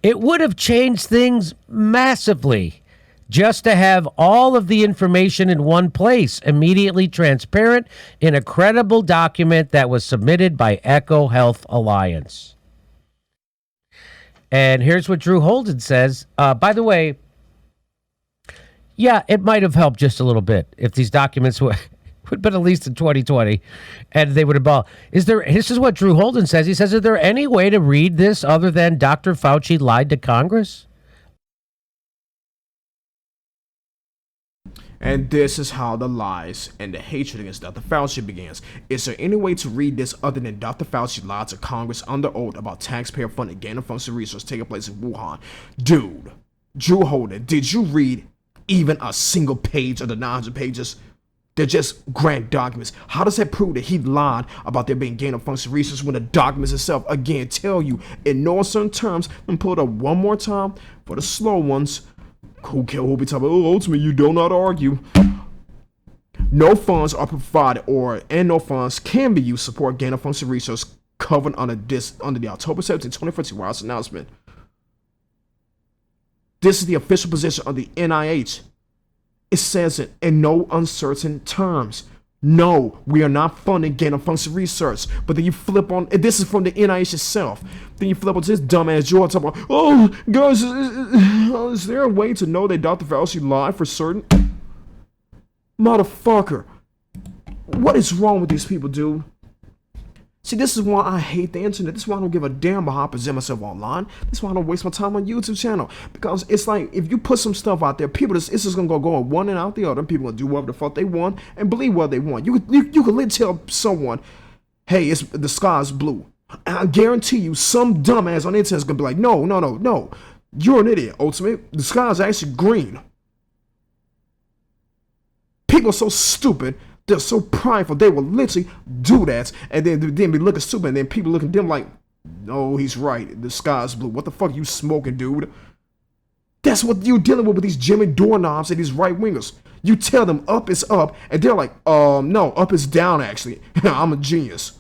It would have changed things massively just to have all of the information in one place, immediately transparent in a credible document that was submitted by Echo Health Alliance. And here's what Drew Holden says. By the way, yeah, it might have helped just a little bit if these documents would have been at least in 2020 and they would have bought. This is what Drew Holden says. He says, is there any way to read this other than Dr. Fauci lied to Congress? And this is how the lies and the hatred against Dr. Fauci begins. Is there any way to read this other than Dr. Fauci lied to Congress under oath about taxpayer-funded gain-of-function research taking place in Wuhan? Dude, Drew Holden, did you read even a single page of the 900 pages? They're just grant documents. How does that prove that he lied about there being gain-of-function research when the documents itself, again, tell you in no uncertain terms, and pull it up one more time for the slow ones, who will be talking about, ultimately, you do not argue. No funds are provided and no funds can be used to support gain-of-function research covered under the October 17, 2014 White House announcement. This is the official position of the NIH. It says it in no uncertain terms. No, we are not funding gain-of-function research. But then you flip on, and this is from the NIH itself. Then you flip on to this dumbass Joe talking about, oh, guys, is there a way to know that Dr. Fauci lied for certain? Motherfucker. What is wrong with these people, dude? See, this is why I hate the internet. This is why I don't give a damn about how I present myself online. This is why I don't waste my time on YouTube channel. Because it's like, if you put some stuff out there, people, it's just going to go on one and out the other. People going to do whatever the fuck they want and believe what they want. You can literally tell someone, hey, the sky's blue. And I guarantee you, some dumbass on the internet is going to be like, no. You're an idiot, ultimately. The sky's actually green. People are so stupid. They're so prideful, they will literally do that, and then be looking stupid, and then people looking at them like, no, he's right, the sky's blue. What the fuck you smoking, dude? That's what you're dealing with these Jimmy doorknobs and these right-wingers. You tell them up is up, and they're like, no, up is down, actually. I'm a genius.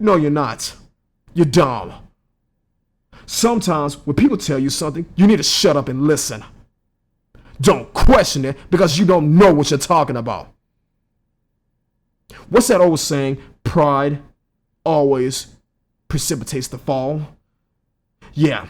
No, you're not. You're dumb. Sometimes, when people tell you something, you need to shut up and listen. Don't question it, because you don't know what you're talking about. What's that old saying? Pride always precipitates the fall. Yeah,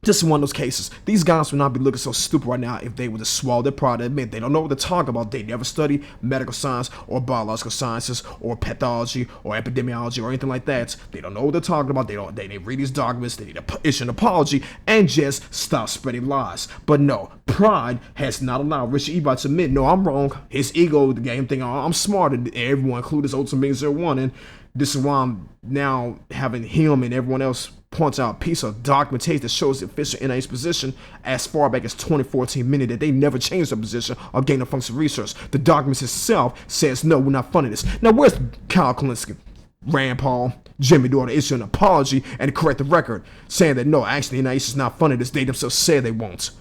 this is one of those cases. These guys would not be looking so stupid right now if they would just swallow their pride and admit they don't know what to talk about. They never study medical science or biological sciences or pathology or epidemiology or anything like that. They don't know what they're talking about. They need to read these documents. They need to issue an apology and just stop spreading lies. But no, pride has not allowed Richard Ebert to admit, no, I'm wrong. His ego, the game thing, I'm smarter than everyone, including his Ultimate Being 01. And this is why I'm now having him and everyone else points out a piece of documentation that shows the official NIH position as far back as 2014, meaning that they never changed their position of gain-of-function research. The document itself says, no, we're not funding this. Now, where's Kyle Kulinski, Rand Paul, Jimmy Dore to issue an apology and correct the record, saying that, no, actually, NIH is not funding this. They themselves say they won't.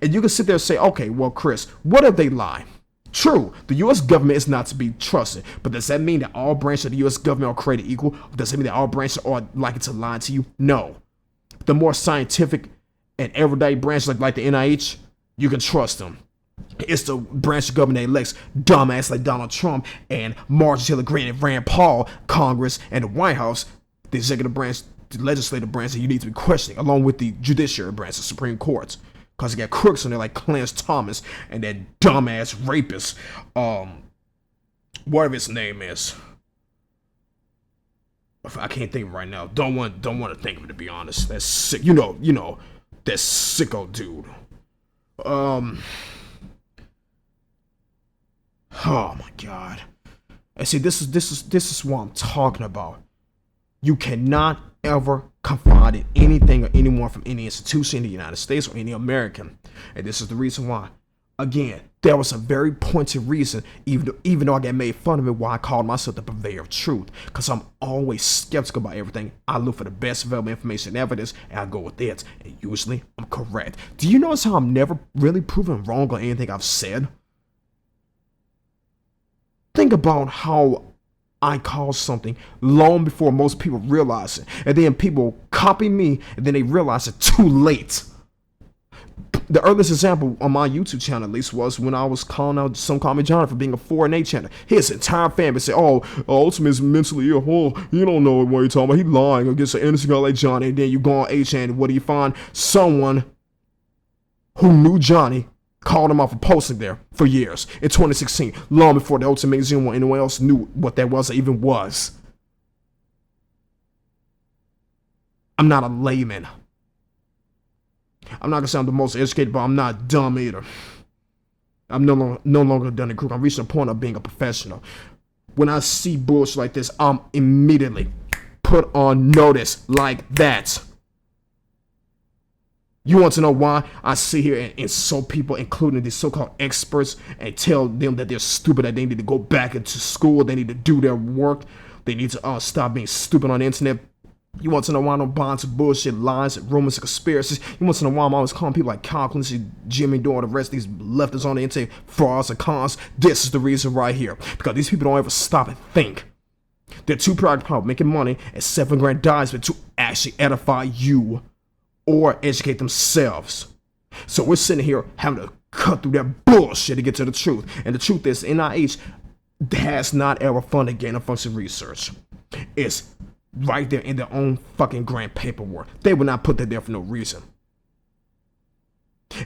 And you can sit there and say, okay, well, Chris, what if they lie? True, the U.S. government is not to be trusted, but does that mean that all branches of the U.S. government are created equal? Does that mean that all branches are likely to lie to you? No. The more scientific and everyday branches like the NIH, you can trust them. It's the branch of government that elects dumbass like Donald Trump and Marjorie Taylor Greene and Rand Paul, Congress, and the White House, the executive branch, the legislative branch that you need to be questioning, along with the judiciary branch, the Supreme Court. Because they got crooks on there like Clarence Thomas and that dumbass rapist, whatever his name is. I can't think of it right now. Don't want to think of it, to be honest. That's sick. That sicko dude. Oh my God. And see, this is what I'm talking about. You cannot ever confide in anything or anyone from any institution in the United States or any American. And this is the reason why. Again, there was a very pointed reason, even though I got made fun of it, why I called myself the purveyor of truth. Because I'm always skeptical about everything. I look for the best available information and evidence, and I go with it. And usually, I'm correct. Do you notice how I'm never really proven wrong on anything I've said? Think about how I call something long before most people realize it. And then people copy me, and then they realize it too late. The earliest example on my YouTube channel, at least, was when I was calling out some call me Johnny for being a 4-8 channel. His entire family said, "Oh, Ultimate's mentally ill. Oh, you don't know what you're talking about. He's lying against an innocent guy like Johnny." And then you go on 8 channel, what do you find? Someone who knew Johnny called him out for posting there for years in 2016, long before the Ultimate Museum or anyone else knew what that was or even was. I'm not a layman. I'm not gonna sound the most educated, but I'm not dumb either. I'm no longer done in crook. I'm reaching the point of being a professional. When I see bullshit like this, I'm immediately put on notice like that. You want to know why I sit here and insult people, including these so-called experts, and tell them that they're stupid, that they need to go back into school, they need to do their work, they need to stop being stupid on the internet? You want to know why I don't buy into bullshit, lies, and rumors, and conspiracies? You want to know why I'm always calling people like Kulinski, Jimmy Dore, the rest of these leftists on the internet frauds and cons? This is the reason right here. Because these people don't ever stop and think. They're too preoccupied with making money and $7,000 to actually edify you or educate themselves. So we're sitting here having to cut through that bullshit to get to the truth. And the truth is, NIH has not ever funded gain-of-function research. It's right there in their own fucking grant paperwork. They would not put that there for no reason.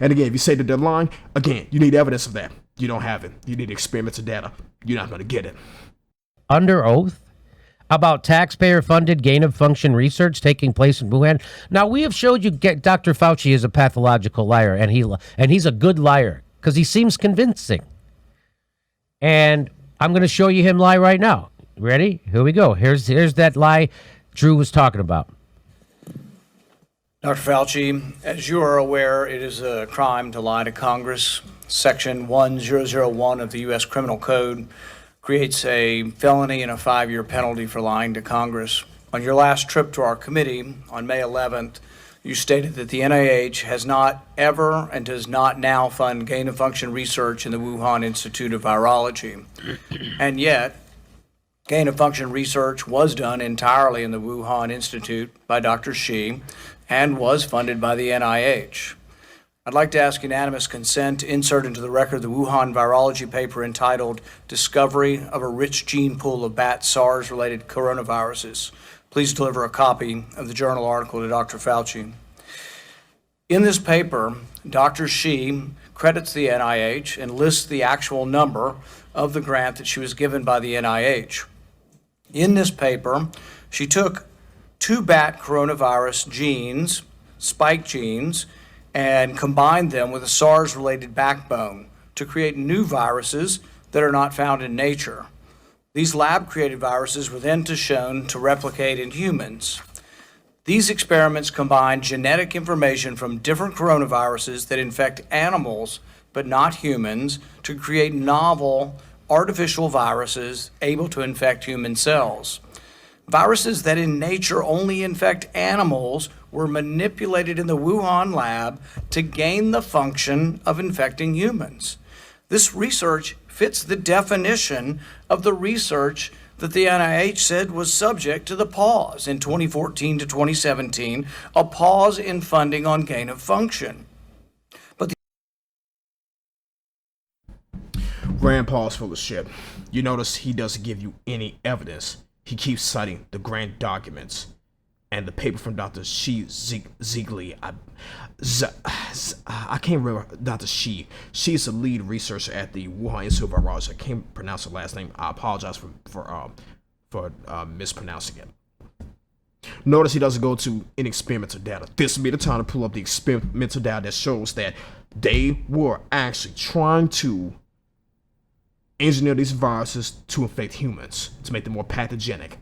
And again, if you say that they're lying, again, you need evidence of that. You don't have it. You need experimental data. You're not going to get it. Under oath about taxpayer-funded gain-of-function research taking place in Wuhan. Now, we have showed you Dr. Fauci is a pathological liar, and he's a good liar because he seems convincing. And I'm going to show you him lie right now. Ready? Here we go. Here's that lie Drew was talking about. Dr. Fauci, as you are aware, it is a crime to lie to Congress. Section 1001 of the U.S. Criminal Code creates a felony and a 5-year penalty for lying to Congress. On your last trip to our committee on May 11th, you stated that the NIH has not ever and does not now fund gain-of-function research in the Wuhan Institute of Virology. And yet, gain-of-function research was done entirely in the Wuhan Institute by Dr. Shi and was funded by the NIH. I'd like to ask unanimous consent to insert into the record the Wuhan virology paper entitled Discovery of a Rich Gene Pool of Bat SARS-Related Coronaviruses. Please deliver a copy of the journal article to Dr. Fauci. In this paper, Dr. Shi credits the NIH and lists the actual number of the grant that she was given by the NIH. In this paper, she took 2 bat coronavirus genes, spike genes, and combined them with a SARS-related backbone to create new viruses that are not found in nature. These lab-created viruses were then shown to replicate in humans. These experiments combined genetic information from different coronaviruses that infect animals but not humans to create novel artificial viruses able to infect human cells. Viruses that in nature only infect animals were manipulated in the Wuhan lab to gain the function of infecting humans. This research fits the definition of the research that the NIH said was subject to the pause in 2014 to 2017, a pause in funding on gain of function. Rand Paul's full of shit. You notice he doesn't give you any evidence. He keeps citing the grant documents and the paper from Dr. Shi Ziegler. I can't remember Dr. Shi. She's the lead researcher at the Wuhan Institute of Virology. I can't pronounce her last name. I apologize for mispronouncing it. Notice he doesn't go to any experimental data. This would be the time to pull up the experimental data that shows that they were actually trying to engineer these viruses to infect humans, to make them more pathogenic,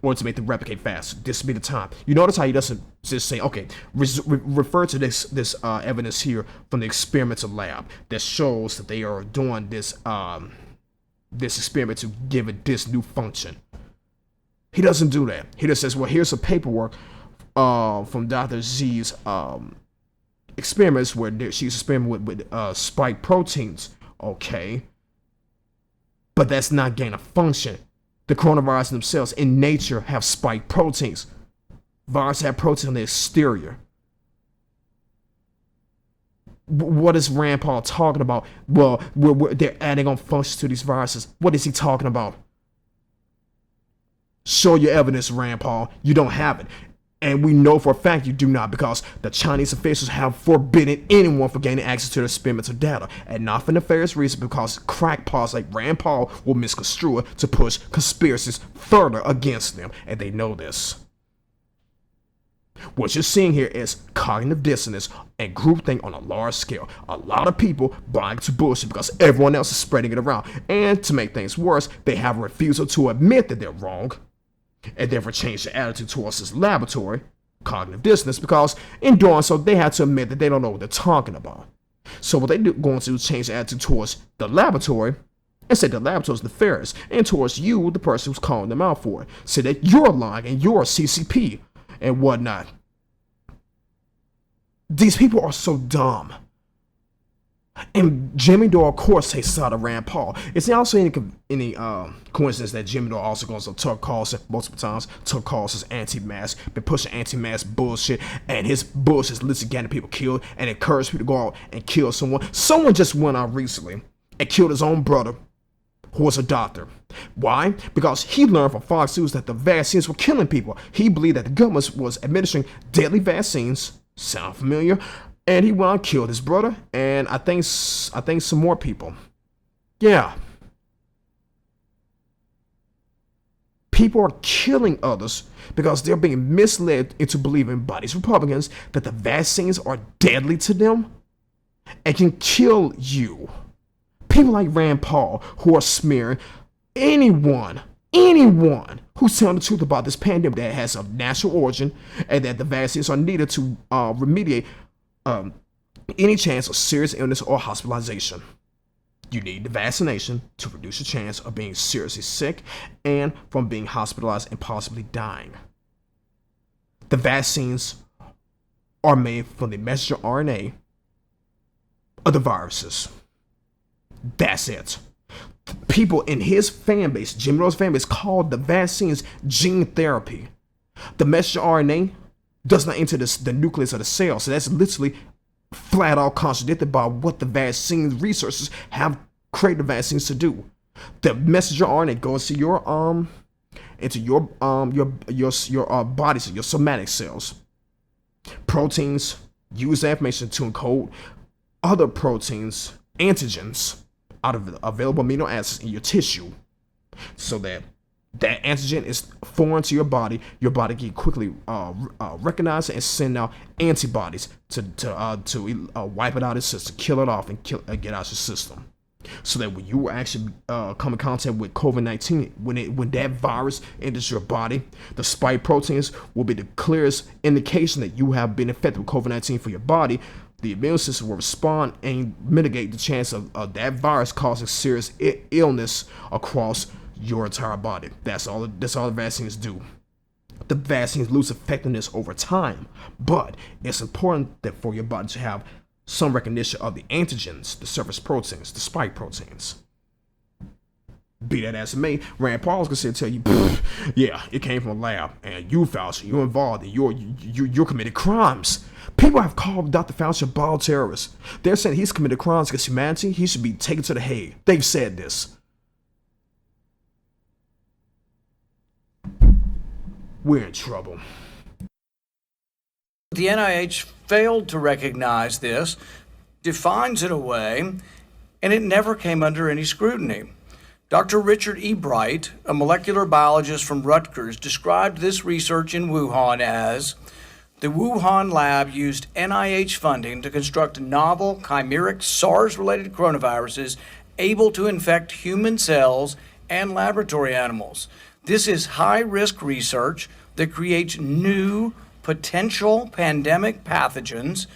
or to make them replicate faster. This would be the time. You notice how he doesn't just say, okay, refer to this evidence here from the experimental lab that shows that they are doing this experiment to give it this new function. He doesn't do that. He just says, well, here's some paperwork from Dr. Z's experiments where she's experimenting with spike proteins. Okay. But that's not gain of function. The coronavirus themselves in nature have spike proteins. Viruses have protein on the exterior. What is Rand Paul talking about? Well, they're adding on functions to these viruses. What is he talking about? Show your evidence, Rand Paul. You don't have it. And we know for a fact you do not, because the Chinese officials have forbidden anyone from gaining access to the experimental data, and not for nefarious reasons, because crackpots like Rand Paul will misconstrue it to push conspiracies further against them, and they know this. What you're seeing here is cognitive dissonance and groupthink on a large scale. A lot of people buying to bullshit because everyone else is spreading it around, and to make things worse, they have a refusal to admit that they're wrong, and therefore change their attitude towards this laboratory, cognitive dissonance, because in doing so, they have to admit that they don't know what they're talking about. So what they do going to do is change their attitude towards the laboratory and say the laboratory is nefarious, and towards you, the person who's calling them out for it. Say that you're lying and you're a CCP and whatnot. These people are so dumb. And Jimmy Dore, of course, takes side of Rand Paul. It's not also any coincidence that Jimmy Dore also goes on Tucker Carlson multiple times. Tucker Carlson's anti-mask, been pushing anti-mask bullshit, and his bullshit is literally getting people killed and encourage people to go out and kill someone. Someone just went out recently and killed his own brother, who was a doctor. Why? Because he learned from Fox News that the vaccines were killing people. He believed that the government was administering deadly vaccines. Sound familiar? And he went and killed his brother, and I think some more people. Yeah. People are killing others because they're being misled into believing by these Republicans that the vaccines are deadly to them and can kill you. People like Rand Paul who are smearing anyone who's telling the truth about this pandemic that has a natural origin and that the vaccines are needed to remediate any chance of serious illness or hospitalization. You need the vaccination to reduce your chance of being seriously sick and from being hospitalized and possibly dying. The vaccines are made from the messenger RNA of the viruses. That's it. People in his fan base, Jim Rose's fan base, called the vaccines gene therapy. The messenger RNA does not enter the nucleus of the cell, so that's literally flat out contradicted by what the vaccine researchers have created the vaccines to do. The messenger RNA goes to your body, so your somatic cells. Proteins use that information to encode other proteins, antigens, out of the available amino acids in your tissue, so that antigen is foreign to your body can quickly recognize it and send out antibodies to wipe it out of the system, kill it off, and get out of your system. So that when you actually come in contact with COVID-19, when that virus enters your body, the spike proteins will be the clearest indication that you have been infected with COVID-19 for your body. The immune system will respond and mitigate the chance of that virus causing serious illness across your entire body. That's all the vaccines do. The vaccines lose effectiveness over time, but it's important that for your body to have some recognition of the antigens, the surface proteins, the spike proteins. Be that as it may, Rand Paul's gonna tell you, yeah, it came from a lab, and you, Fauci, you're involved, and you're committed crimes. People have called Dr. Fauci a bioterrorist. They're saying he's committed crimes against humanity. He should be taken to the Hague. They've said this. We're in trouble. The NIH failed to recognize this, defines it away, and it never came under any scrutiny. Dr. Richard E. Bright, a molecular biologist from Rutgers, described this research in Wuhan as the Wuhan lab used NIH funding to construct novel chimeric SARS-related coronaviruses able to infect human cells and laboratory animals. This is high-risk research that creates new potential pandemic pathogens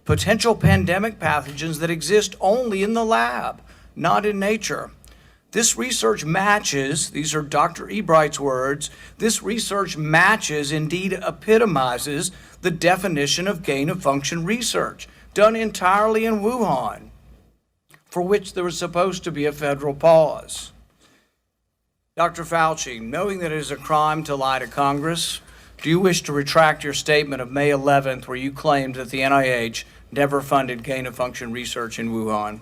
that exist only in the lab, not in nature. This research matches, these are Dr. E. Bright's words, this research matches, indeed epitomizes, the definition of gain-of-function research done entirely in Wuhan, for which there was supposed to be a federal pause. Dr. Fauci, knowing that it is a crime to lie to Congress, do you wish to retract your statement of May 11th where you claimed that the NIH never funded gain-of-function research in Wuhan?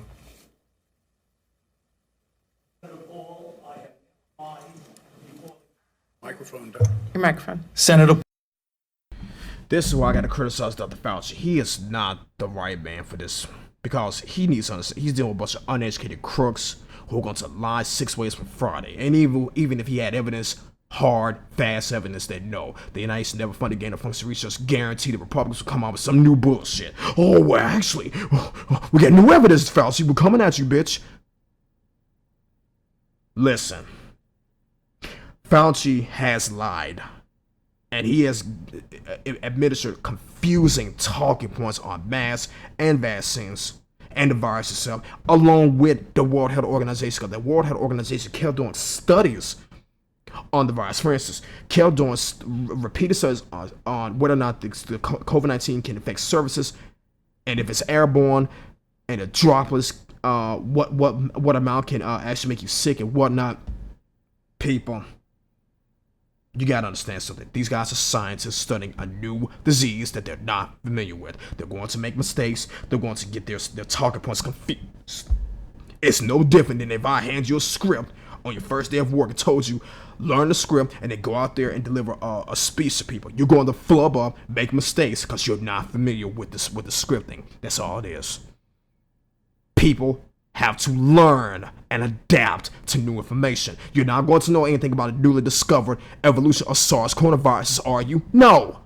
Microphone. Your microphone. Senator. This is why I gotta criticize Dr. Fauci. He is not the right man for this. Because he needs to understand, he's dealing with a bunch of uneducated crooks who are going to lie 6 ways from Friday. And even if he had evidence, hard, fast evidence that no, the NIH never funded gain-of-function research, guarantee the Republicans will come out with some new bullshit. Oh, well, actually, we got new evidence, Fauci. We're coming at you, bitch. Listen. Fauci has lied, and he has administered confusing talking points on masks and vaccines and the virus itself, along with the World Health Organization. Because the World Health Organization kept doing studies on the virus. For instance, kept doing repeated studies on whether or not the COVID-19 can affect services, and if it's airborne, and the droplets, what amount can actually make you sick and whatnot. People, you gotta understand something. These guys are scientists studying a new disease that they're not familiar with. They're going to make mistakes. They're going to get their talking points confused. It's no different than if I hand you a script on your first day of work and told you, learn the script and then go out there and deliver a speech to people. You're going to flub up, make mistakes because you're not familiar with the scripting. That's all it is. People have to learn and adapt to new information. You're not going to know anything about a newly discovered evolution of SARS coronaviruses, are you? No.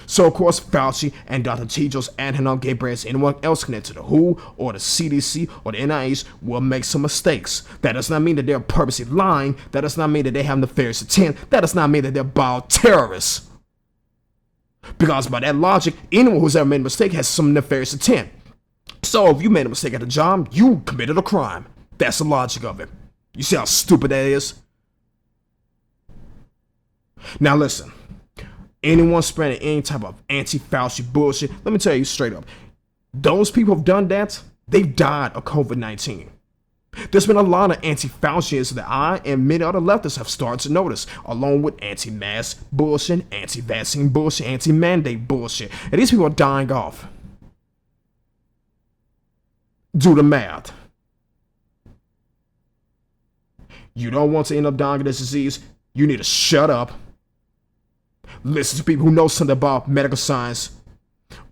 So, of course, Fauci and Dr. Tedros Adhanom Ghebreyesus, anyone else connected to the WHO or the CDC or the NIH will make some mistakes. That does not mean that they're purposely lying. That does not mean that they have nefarious intent. That does not mean that they're bioterrorists. Because by that logic, anyone who's ever made a mistake has some nefarious intent. So if you made a mistake at a job, you committed a crime. That's the logic of it. You see how stupid that is? Now listen, anyone spreading any type of anti-Fauci bullshit, let me tell you straight up, those people have done that, they've died of COVID-19. There's been a lot of anti-Faucians that I and many other leftists have started to notice, along with anti-mask bullshit, anti-vaccine bullshit, anti-mandate bullshit, and these people are dying off. Do the math. You don't want to end up dying of this disease. You need to shut up. Listen to people who know something about medical science,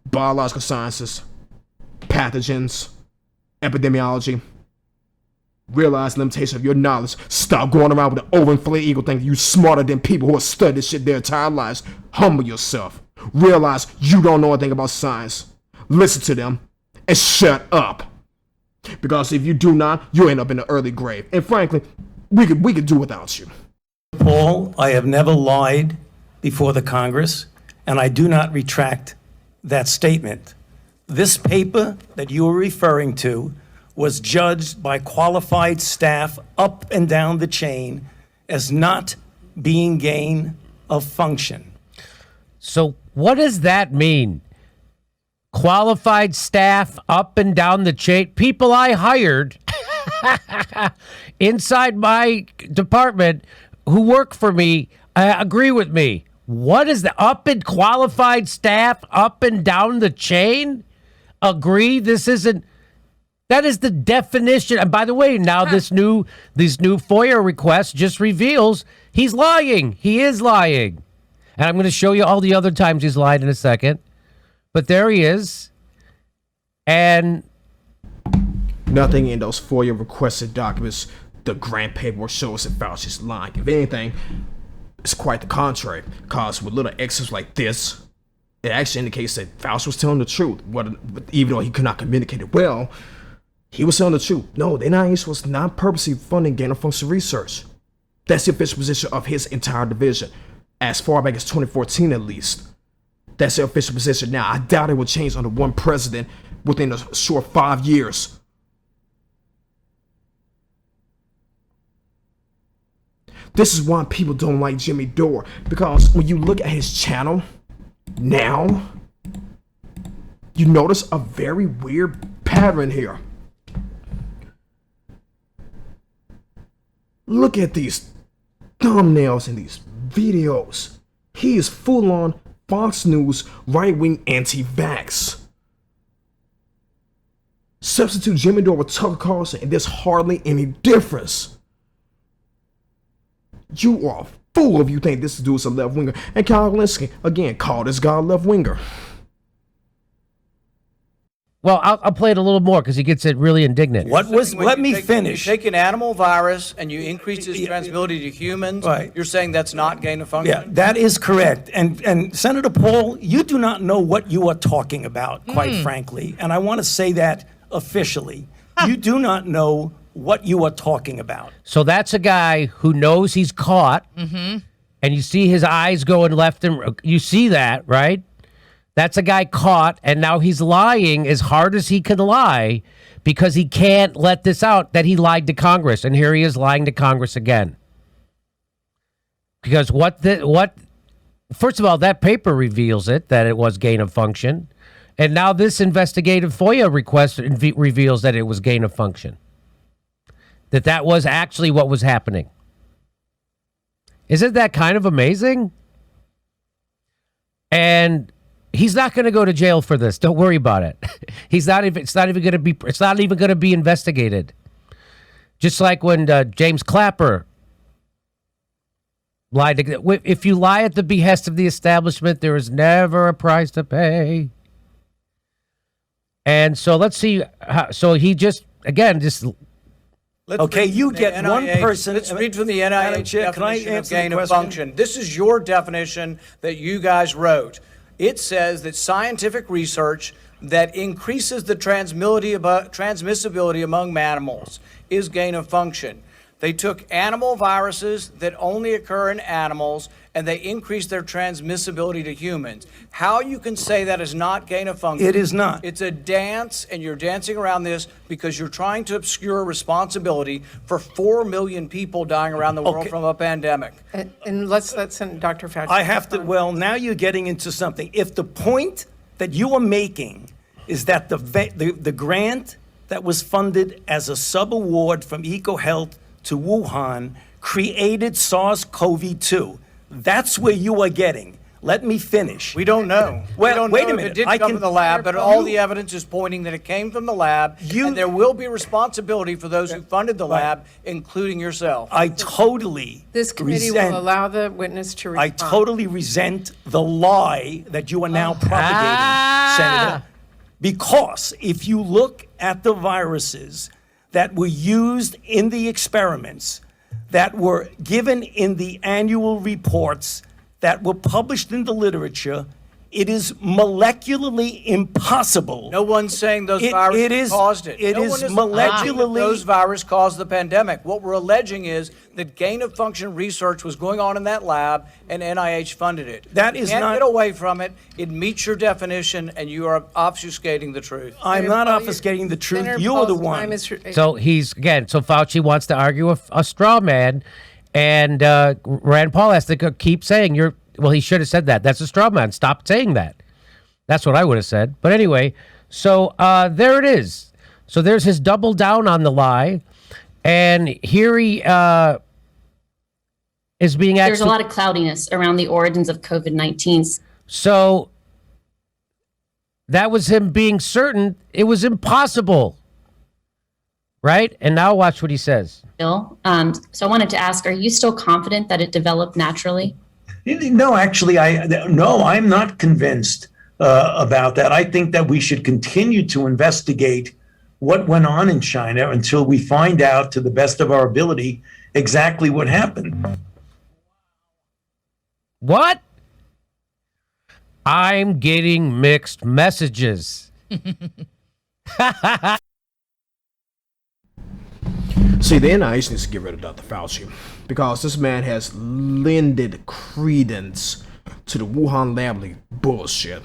biological sciences, pathogens, epidemiology. Realize the limitation of your knowledge. Stop going around with an overinflated ego thinking you're smarter than people who have studied this shit their entire lives. Humble yourself. Realize you don't know anything about science. Listen to them and shut up. Because if you do not, you'll end up in the early grave. And frankly, we could do without you. Paul, I have never lied before the Congress, and I do not retract that statement. This paper that you are referring to was judged by qualified staff up and down the chain as not being gain of function. So what does that mean? Qualified staff up and down the chain, people I hired inside my department who work for me agree with me. What is the up and qualified staff up and down the chain? Agree? This isn't. That is the definition. And by the way, now these new FOIA requests just reveals he's lying. He is lying. And I'm going to show you all the other times he's lied in a second. But there he is. And nothing in those FOIA requested documents the grant paperwork shows that Fauci's lying. If anything, it's quite the contrary, because with little excerpts like this, it actually indicates that Fauci was telling the truth. Even though he could not communicate it well, he was telling the truth. No, the NIH was not purposely funding gain-of-function research. That's the official position of his entire division, as far back as 2014 at least. That's the official position now. I doubt it will change under one president within a short 5 years. This is why people don't like Jimmy Dore, because when you look at his channel now, you notice a very weird pattern here. Look at these thumbnails in these videos. He is full on Fox News right-wing anti-vax. Substitute Jimmy Dore with Tucker Carlson and there's hardly any difference. You are a fool if you think this dude's a left-winger. And Kyle Kulinski, again, called this guy a left-winger. Well, I'll play it a little more because he gets it really indignant. Let me finish. You take an animal virus and you increase its transmissibility to humans. Right. You're saying that's not gain of function? Yeah, that is correct. And Senator Paul, you do not know what you are talking about, quite frankly. And I want to say that officially. You do not know what you are talking about. So that's a guy who knows he's caught, and you see his eyes going left and you see that, right? That's a guy caught, and now he's lying as hard as he can lie because he can't let this out that he lied to Congress, and here he is lying to Congress again. Because first of all, that paper reveals that it was gain of function, and now this investigative FOIA request reveals that it was gain of function. That was actually what was happening. Isn't that kind of amazing? And he's not going to go to jail for this. Don't worry about it. It's not even going to be investigated. Just like when James Clapper lied. If you lie at the behest of the establishment, there is never a price to pay. And so let's see. So he just. Okay, you get one person. Let's read from the NIH definition of gain of function. This is your definition that you guys wrote. It says that scientific research that increases the transmissibility among mammals is gain of function. They took animal viruses that only occur in animals and they increased their transmissibility to humans. How you can say that is not gain of function? It is not. It's a dance, and you're dancing around this because you're trying to obscure responsibility for 4 million people dying around the world from a pandemic. And let's send Dr. Fauci. I have to, well, now you're getting into something. If the point that you are making is that the grant that was funded as a sub-award from EcoHealth to Wuhan created SARS-CoV-2, that's where you are getting. Let me finish. We don't know. Well, we don't wait know a minute. If it did come from the lab, but all the evidence is pointing that it came from the lab, and there will be responsibility for those who funded the lab, including yourself. I totally This committee will allow the witness to respond. I totally resent the lie that you are now propagating, Senator. Because if you look at the viruses that were used in the experiments, that were given in the annual reports, that were published in the literature, it is molecularly impossible. No one's saying those viruses caused it. It no is one is molecularly. alleging that those viruses caused the pandemic. What we're alleging is that gain-of-function research was going on in that lab, and NIH funded it. That you is can't not. get away from it. It meets your definition, and you are obfuscating the truth. I'm not obfuscating the truth. You are the one. So so Fauci wants to argue a straw man, and Rand Paul has to keep saying well, he should have said that. That's a straw man. Stop saying that. That's what I would have said. But anyway, so there it is. So there's his double down on the lie, and here he is being There's a lot of cloudiness around the origins of COVID-19. So that was him being certain it was impossible. Right? And now watch what he says. So I wanted to ask, are you still confident that it developed naturally? No, actually, I'm not convinced about that. I think that we should continue to investigate what went on in China until we find out, to the best of our ability, exactly what happened. What? I'm getting mixed messages. See, the NIH needs to get rid of Dr. Fauci because this man has lended credence to the Wuhan lab leak bullshit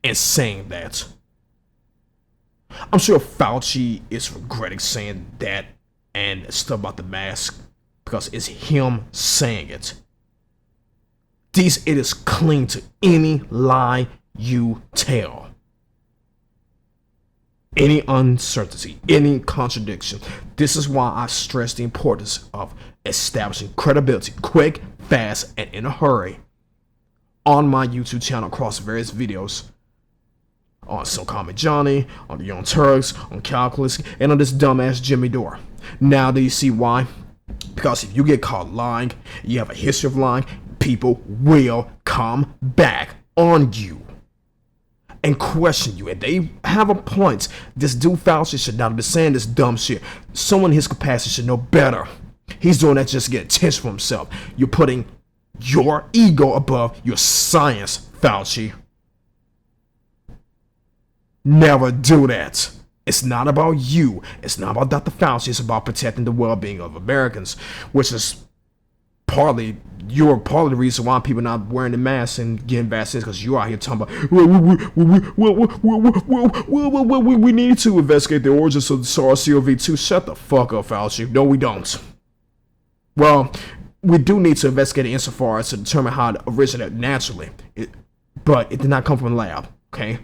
and saying that. I'm sure Fauci is regretting saying that and stuff about the mask because it's him saying it. These idiots cling to any lie you tell. Any uncertainty, any contradiction. This is why I stress the importance of establishing credibility quick, fast, and in a hurry on my YouTube channel across various videos. On So Call Me Johnny, on the Young Turks, on Kulinski, and on this dumbass Jimmy Dore. Now do you see why? Because if you get caught lying, you have a history of lying, people will come back on you and question you, and they have a point. This dude Fauci should not have been saying this dumb shit. Someone in his capacity should know better. He's doing that just to get attention for himself. You're putting your ego above your science, Fauci. Never do that. It's not about you. It's not about Dr. Fauci. It's about protecting the well-being of Americans, which is you're part of the reason why people not wearing the masks and getting vaccines, because you out here talking about we need to investigate the origins of SARS-CoV-2. Shut the fuck up, Fauci. No, we don't. Well, we do need to investigate it insofar as to determine how it originated naturally, but it did not come from a lab, okay?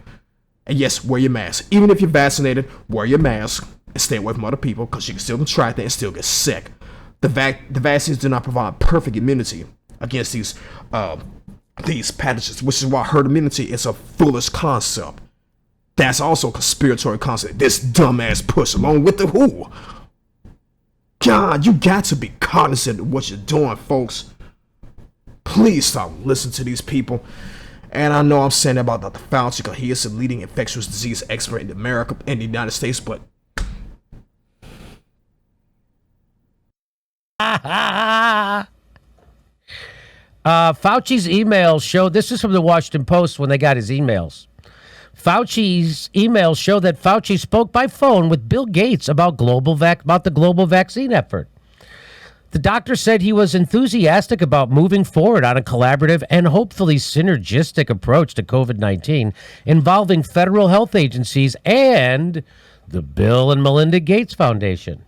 And yes, wear your mask. Even if you're vaccinated, wear your mask and stay away from other people, because you can still contract it and still get sick. The vaccines do not provide perfect immunity against these pathogens, which is why herd immunity is a foolish concept. That's also a conspiratory concept. This dumbass push along with the WHO. God, you got to be cognizant of what you're doing, folks. Please stop listening to these people. And I know I'm saying that about Dr. Fauci because he is the leading infectious disease expert in America and the United States, but Fauci's emails show, this is from the Washington Post when they got his emails. Fauci's emails show that Fauci spoke by phone with Bill Gates about the global vaccine effort. The doctor said he was enthusiastic about moving forward on a collaborative and hopefully synergistic approach to COVID-19 involving federal health agencies and the Bill and Melinda Gates Foundation.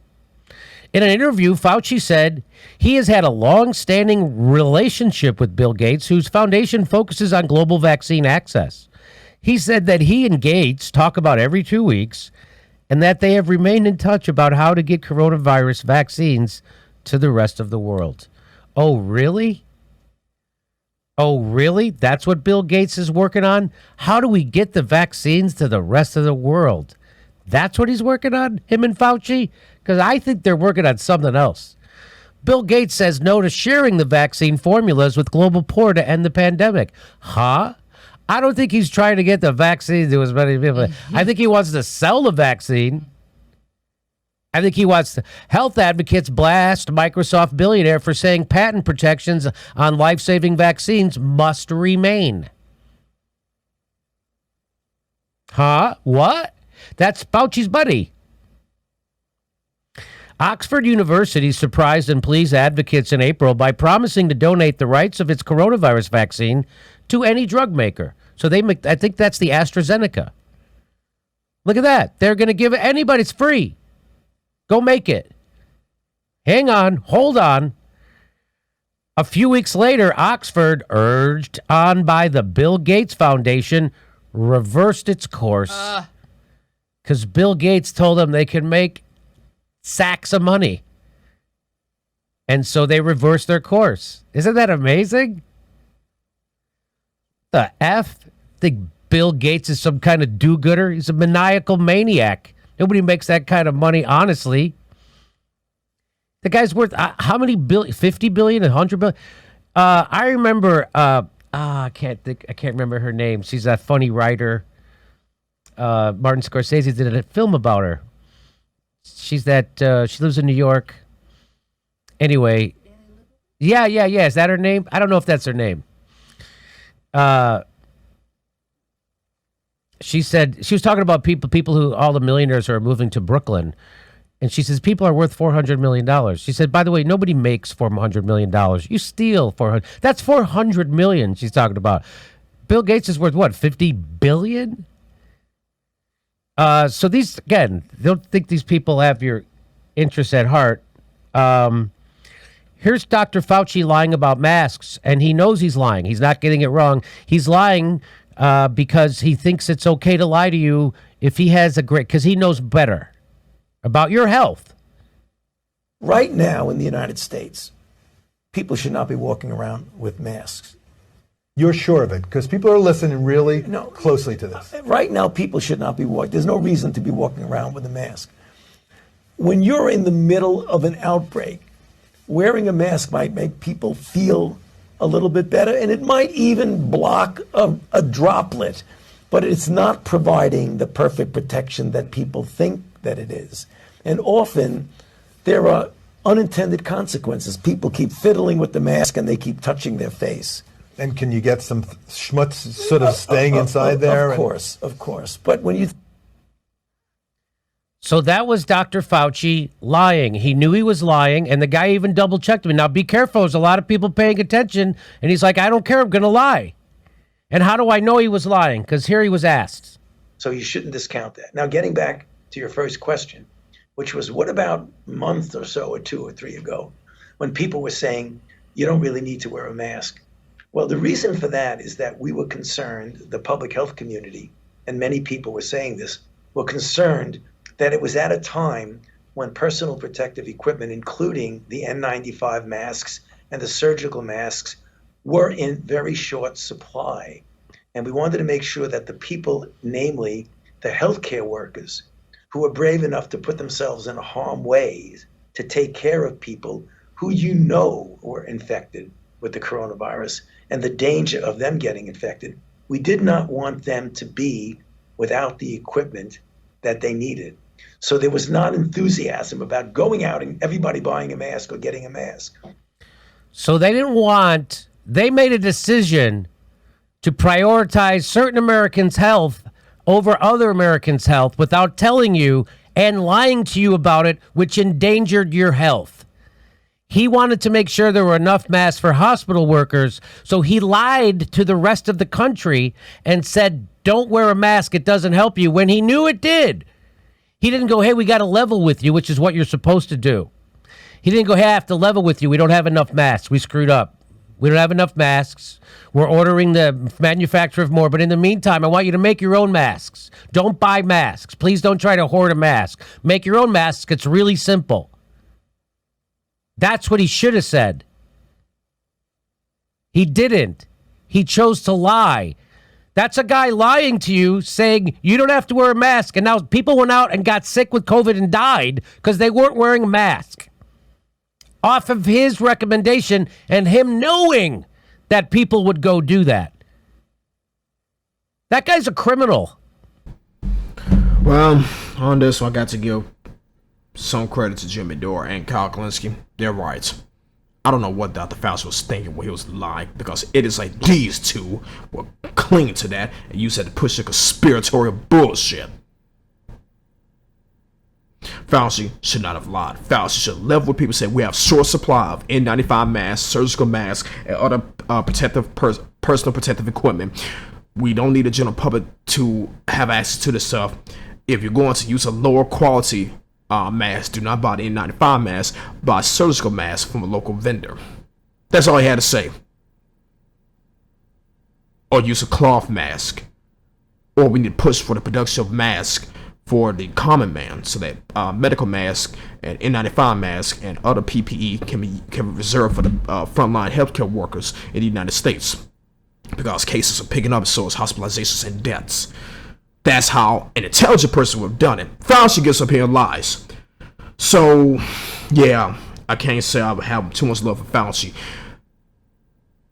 In an interview, Fauci said he has had a long-standing relationship with Bill Gates, whose foundation focuses on global vaccine access. He said that he and Gates talk about every 2 weeks and that they have remained in touch about how to get coronavirus vaccines to the rest of the world. Oh, really? Oh, really? That's what Bill Gates is working on? How do we get the vaccines to the rest of the world? That's what he's working on, him and Fauci? Because I think they're working on something else. Bill Gates says no to sharing the vaccine formulas with global poor to end the pandemic. Huh? I don't think he's trying to get the vaccine to as many people. I think he wants to sell the vaccine. I think he wants to. Health advocates blast Microsoft billionaire for saying patent protections on life-saving vaccines must remain. Huh? What? That's Fauci's buddy. Oxford University surprised and pleased advocates in April by promising to donate the rights of its coronavirus vaccine to any drug maker. So I think that's the AstraZeneca. Look at that. They're going to give it anybody. It's free. Go make it. Hang on. Hold on. A few weeks later, Oxford, urged on by the Bill Gates Foundation, reversed its course because Bill Gates told them they could make sacks of money. And so they reversed their course. Isn't that amazing? The F? Think Bill Gates is some kind of do-gooder? He's a maniacal maniac. Nobody makes that kind of money, honestly. The guy's worth how many billion? 50 billion, 100 billion? I remember, I can't remember her name. She's a funny writer. Martin Scorsese did a film about her. She's that, she lives in New York. Anyway, yeah. Is that her name? I don't know if that's her name. She said, she was talking about people who, all the millionaires who are moving to Brooklyn. And she says, people are worth $400 million. She said, by the way, nobody makes $400 million. You steal $400. That's $400 million she's talking about. Bill Gates is worth what, $50 billion? So these, again, don't think these people have your interests at heart. Here's Dr. Fauci lying about masks, and he knows he's lying. He's not getting it wrong. He's lying because he thinks it's okay to lie to you if he has because he knows better about your health. Right now in the United States, people should not be walking around with masks. You're sure of it? Because people are listening really closely to this. Right now, people should not be walking. There's no reason to be walking around with a mask. When you're in the middle of an outbreak, wearing a mask might make people feel a little bit better, and it might even block a droplet, but it's not providing the perfect protection that people think that it is. And often there are unintended consequences. People keep fiddling with the mask and they keep touching their face. And can you get some schmutz sort of staying inside there? Of course. But when you... So that was Dr. Fauci lying. He knew he was lying, and the guy even double-checked him. Now, be careful. There's a lot of people paying attention, and he's like, I don't care. I'm going to lie. And how do I know he was lying? Because here he was asked. So you shouldn't discount that. Now, getting back to your first question, which was, what about a month or so, or 2 or 3 ago, when people were saying, you don't really need to wear a mask? Well, the reason for that is that we were concerned, the public health community, and many people were saying this, were concerned that it was at a time when personal protective equipment, including the N95 masks and the surgical masks, were in very short supply. And we wanted to make sure that the people, namely the healthcare workers, who were brave enough to put themselves in harm's way to take care of people who were infected with the coronavirus and the danger of them getting infected, we did not want them to be without the equipment that they needed. So there was not enthusiasm about going out and everybody buying a mask or getting a mask. So they made a decision to prioritize certain Americans' health over other Americans' health without telling you and lying to you about it, which endangered your health. He wanted to make sure there were enough masks for hospital workers, so he lied to the rest of the country and said, don't wear a mask, it doesn't help you, when he knew it did. He didn't go, hey, we got to level with you, which is what you're supposed to do. He didn't go, hey, I have to level with you. We don't have enough masks. We screwed up. We don't have enough masks. We're ordering the manufacturer of more. But in the meantime, I want you to make your own masks. Don't buy masks. Please don't try to hoard a mask. Make your own masks. It's really simple. That's what he should have said. He didn't. He chose to lie. That's a guy lying to you, saying you don't have to wear a mask. And now people went out and got sick with COVID and died because they weren't wearing a mask. Off of his recommendation and him knowing that people would go do that. That guy's a criminal. Well, on this one, I got to give some credit to Jimmy Dore and Kyle Kulinski. They're right. I don't know what Dr. Fauci was thinking when he was lying, because it is like these two were clinging to that and you said to push a conspiratorial bullshit. Fauci should not have lied. Fauci should have leveled with people, say we have short supply of N95 masks, surgical masks, and other personal protective equipment. We don't need the general public to have access to this stuff. If you're going to use a lower quality mask, do not buy the N95 mask, buy surgical masks from a local vendor. That's all he had to say. Or use a cloth mask. Or we need to push for the production of masks for the common man, so that medical mask and N95 mask and other PPE can be reserved for the frontline healthcare workers in the United States, because cases are picking up, so is hospitalizations and deaths. That's how an intelligent person would have done it. Fauci gets up here and lies. So, yeah, I can't say I have too much love for Fauci.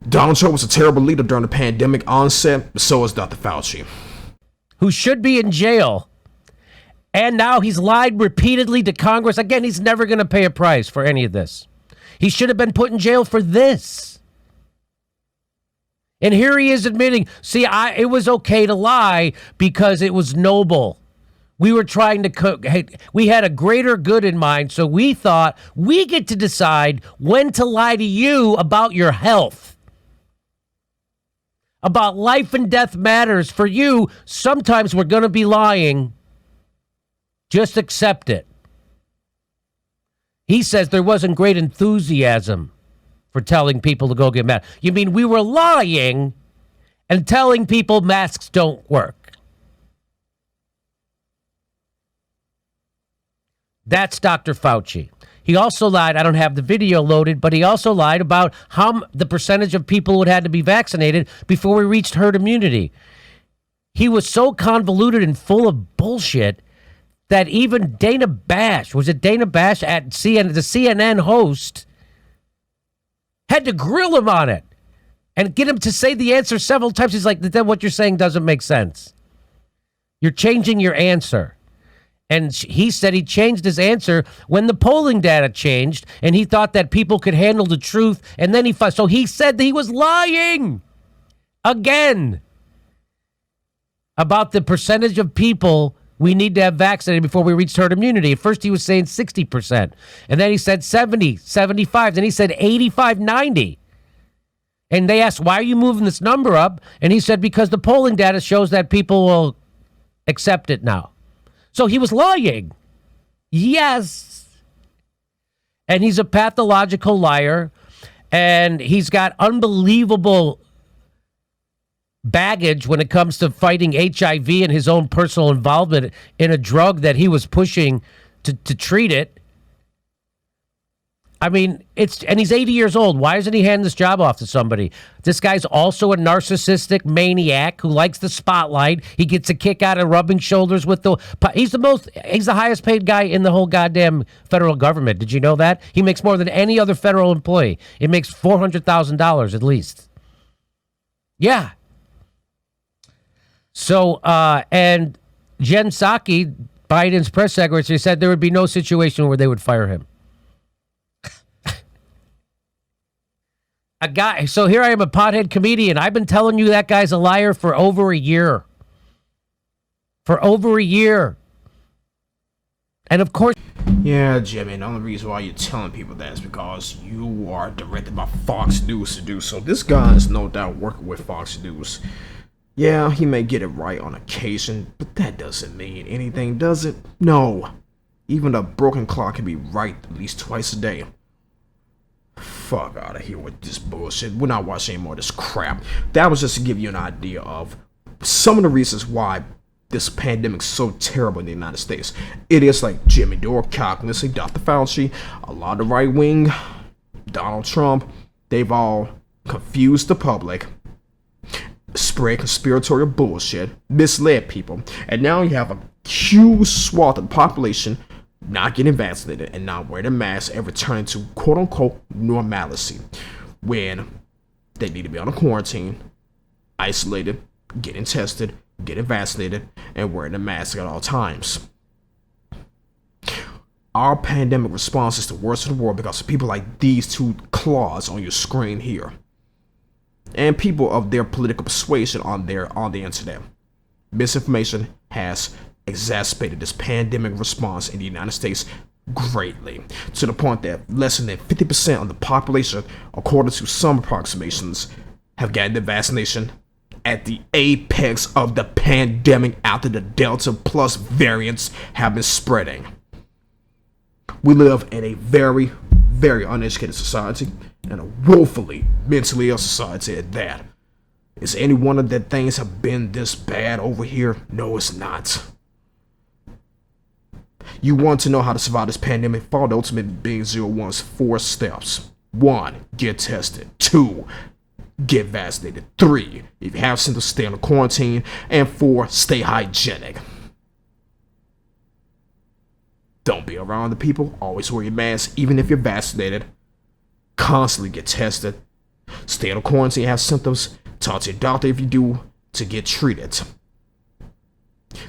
Donald Trump was a terrible leader during the pandemic onset, but so is Dr. Fauci. who should be in jail, and now he's lied repeatedly to Congress. Again, he's never going to pay a price for any of this. He should have been put in jail for this. And here he is admitting, see, it was okay to lie because it was noble. We were trying to, we had a greater good in mind, so we thought we get to decide when to lie to you about your health. About life and death matters for you. Sometimes we're going to be lying. Just accept it. He says there wasn't great enthusiasm for telling people to go get masks. You mean we were lying and telling people masks don't work? That's Dr. Fauci. He also lied, I don't have the video loaded, but he also lied about how the percentage of people who had to be vaccinated before we reached herd immunity. He was so convoluted and full of bullshit that even Dana Bash, was it Dana Bash at CNN, the CNN host, had to grill him on it and get him to say the answer several times. He's like, then what you're saying doesn't make sense. You're changing your answer. And he said he changed his answer when the polling data changed, and he thought that people could handle the truth, and then so he said that he was lying again about the percentage of people we need to have vaccinated before we reached herd immunity. At first he was saying 60%, and then he said 70, 75, then he said 85, 90. And they asked, why are you moving this number up? And he said, because the polling data shows that people will accept it now. So he was lying. Yes. And he's a pathological liar, and he's got unbelievable baggage when it comes to fighting HIV and his own personal involvement in a drug that he was pushing to treat it. I mean, and he's 80 years old. Why isn't he handing this job off to somebody? This guy's also a narcissistic maniac who likes the spotlight. He gets a kick out of rubbing shoulders with he's the highest paid guy in the whole goddamn federal government. Did you know that? He makes more than any other federal employee. It makes $400,000 at least. Yeah. So, and Jen Psaki, Biden's press secretary, said there would be no situation where they would fire him. A guy, so here I am, a pothead comedian. I've been telling you that guy's a liar for over a year. For over a year. And of course... Yeah, Jimmy, and the only reason why you're telling people that is because you are directed by Fox News to do so. This guy is no doubt working with Fox News. Yeah, he may get it right on occasion, but that doesn't mean anything, does it? No. Even a broken clock can be right at least twice a day. Fuck out of here with this bullshit. We're not watching any more of this crap. That was just to give you an idea of some of the reasons why this pandemic's so terrible in the United States. It is like Jimmy Dore, Kulinski, Dr. Fauci, a lot of right wing, Donald Trump. They've all confused the public, spread conspiratorial bullshit, misled people, and now you have a huge swath of the population not getting vaccinated and not wearing a mask and returning to quote-unquote normalcy when they need to be on a quarantine, isolated, getting tested, getting vaccinated, and wearing a mask at all times. Our pandemic response is the worst in the world because of people like these two claws on your screen here and people of their political persuasion on the internet. Misinformation has exacerbated this pandemic response in the United States greatly, to the point that less than 50% of the population, according to some approximations, have gotten the vaccination at the apex of the pandemic after the Delta plus variants have been spreading. We live in a very, very uneducated society and a woefully mentally ill society at that. Is any one of the things have been this bad over here? No, it's not. You want to know how to survive this pandemic? Follow the Ultimate Being 01's 4 steps. 1. Get tested. 2. Get vaccinated. 3. If you have symptoms, stay on the quarantine. And 4. Stay hygienic. Don't be around the people. Always wear your mask, even if you're vaccinated. Constantly get tested. Stay on quarantine, have symptoms. Talk to your doctor if you do, to get treated.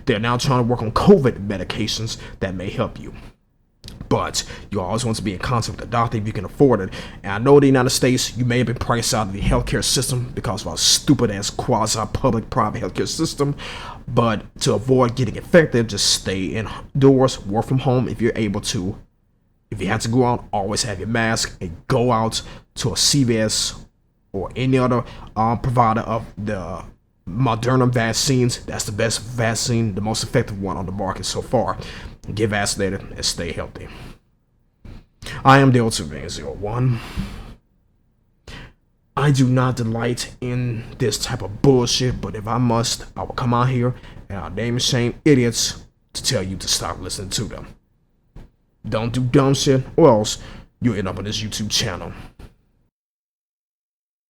They're now trying to work on COVID medications that may help you. But you always want to be in contact with a doctor if you can afford it. And I know in the United States, you may have been priced out of the healthcare system because of our stupid-ass quasi-public private healthcare system. But to avoid getting infected, just stay indoors, work from home if you're able to. If you have to go out, always have your mask and go out to a CVS or any other provider of the Moderna vaccines. That's the best vaccine, the most effective one on the market so far. Get vaccinated and stay healthy. I am the Ultimate 01. I do not delight in this type of bullshit, but if I must, I will come out here and I'll name and shame idiots to tell you to stop listening to them. Don't do dumb shit or else you'll end up on this YouTube channel.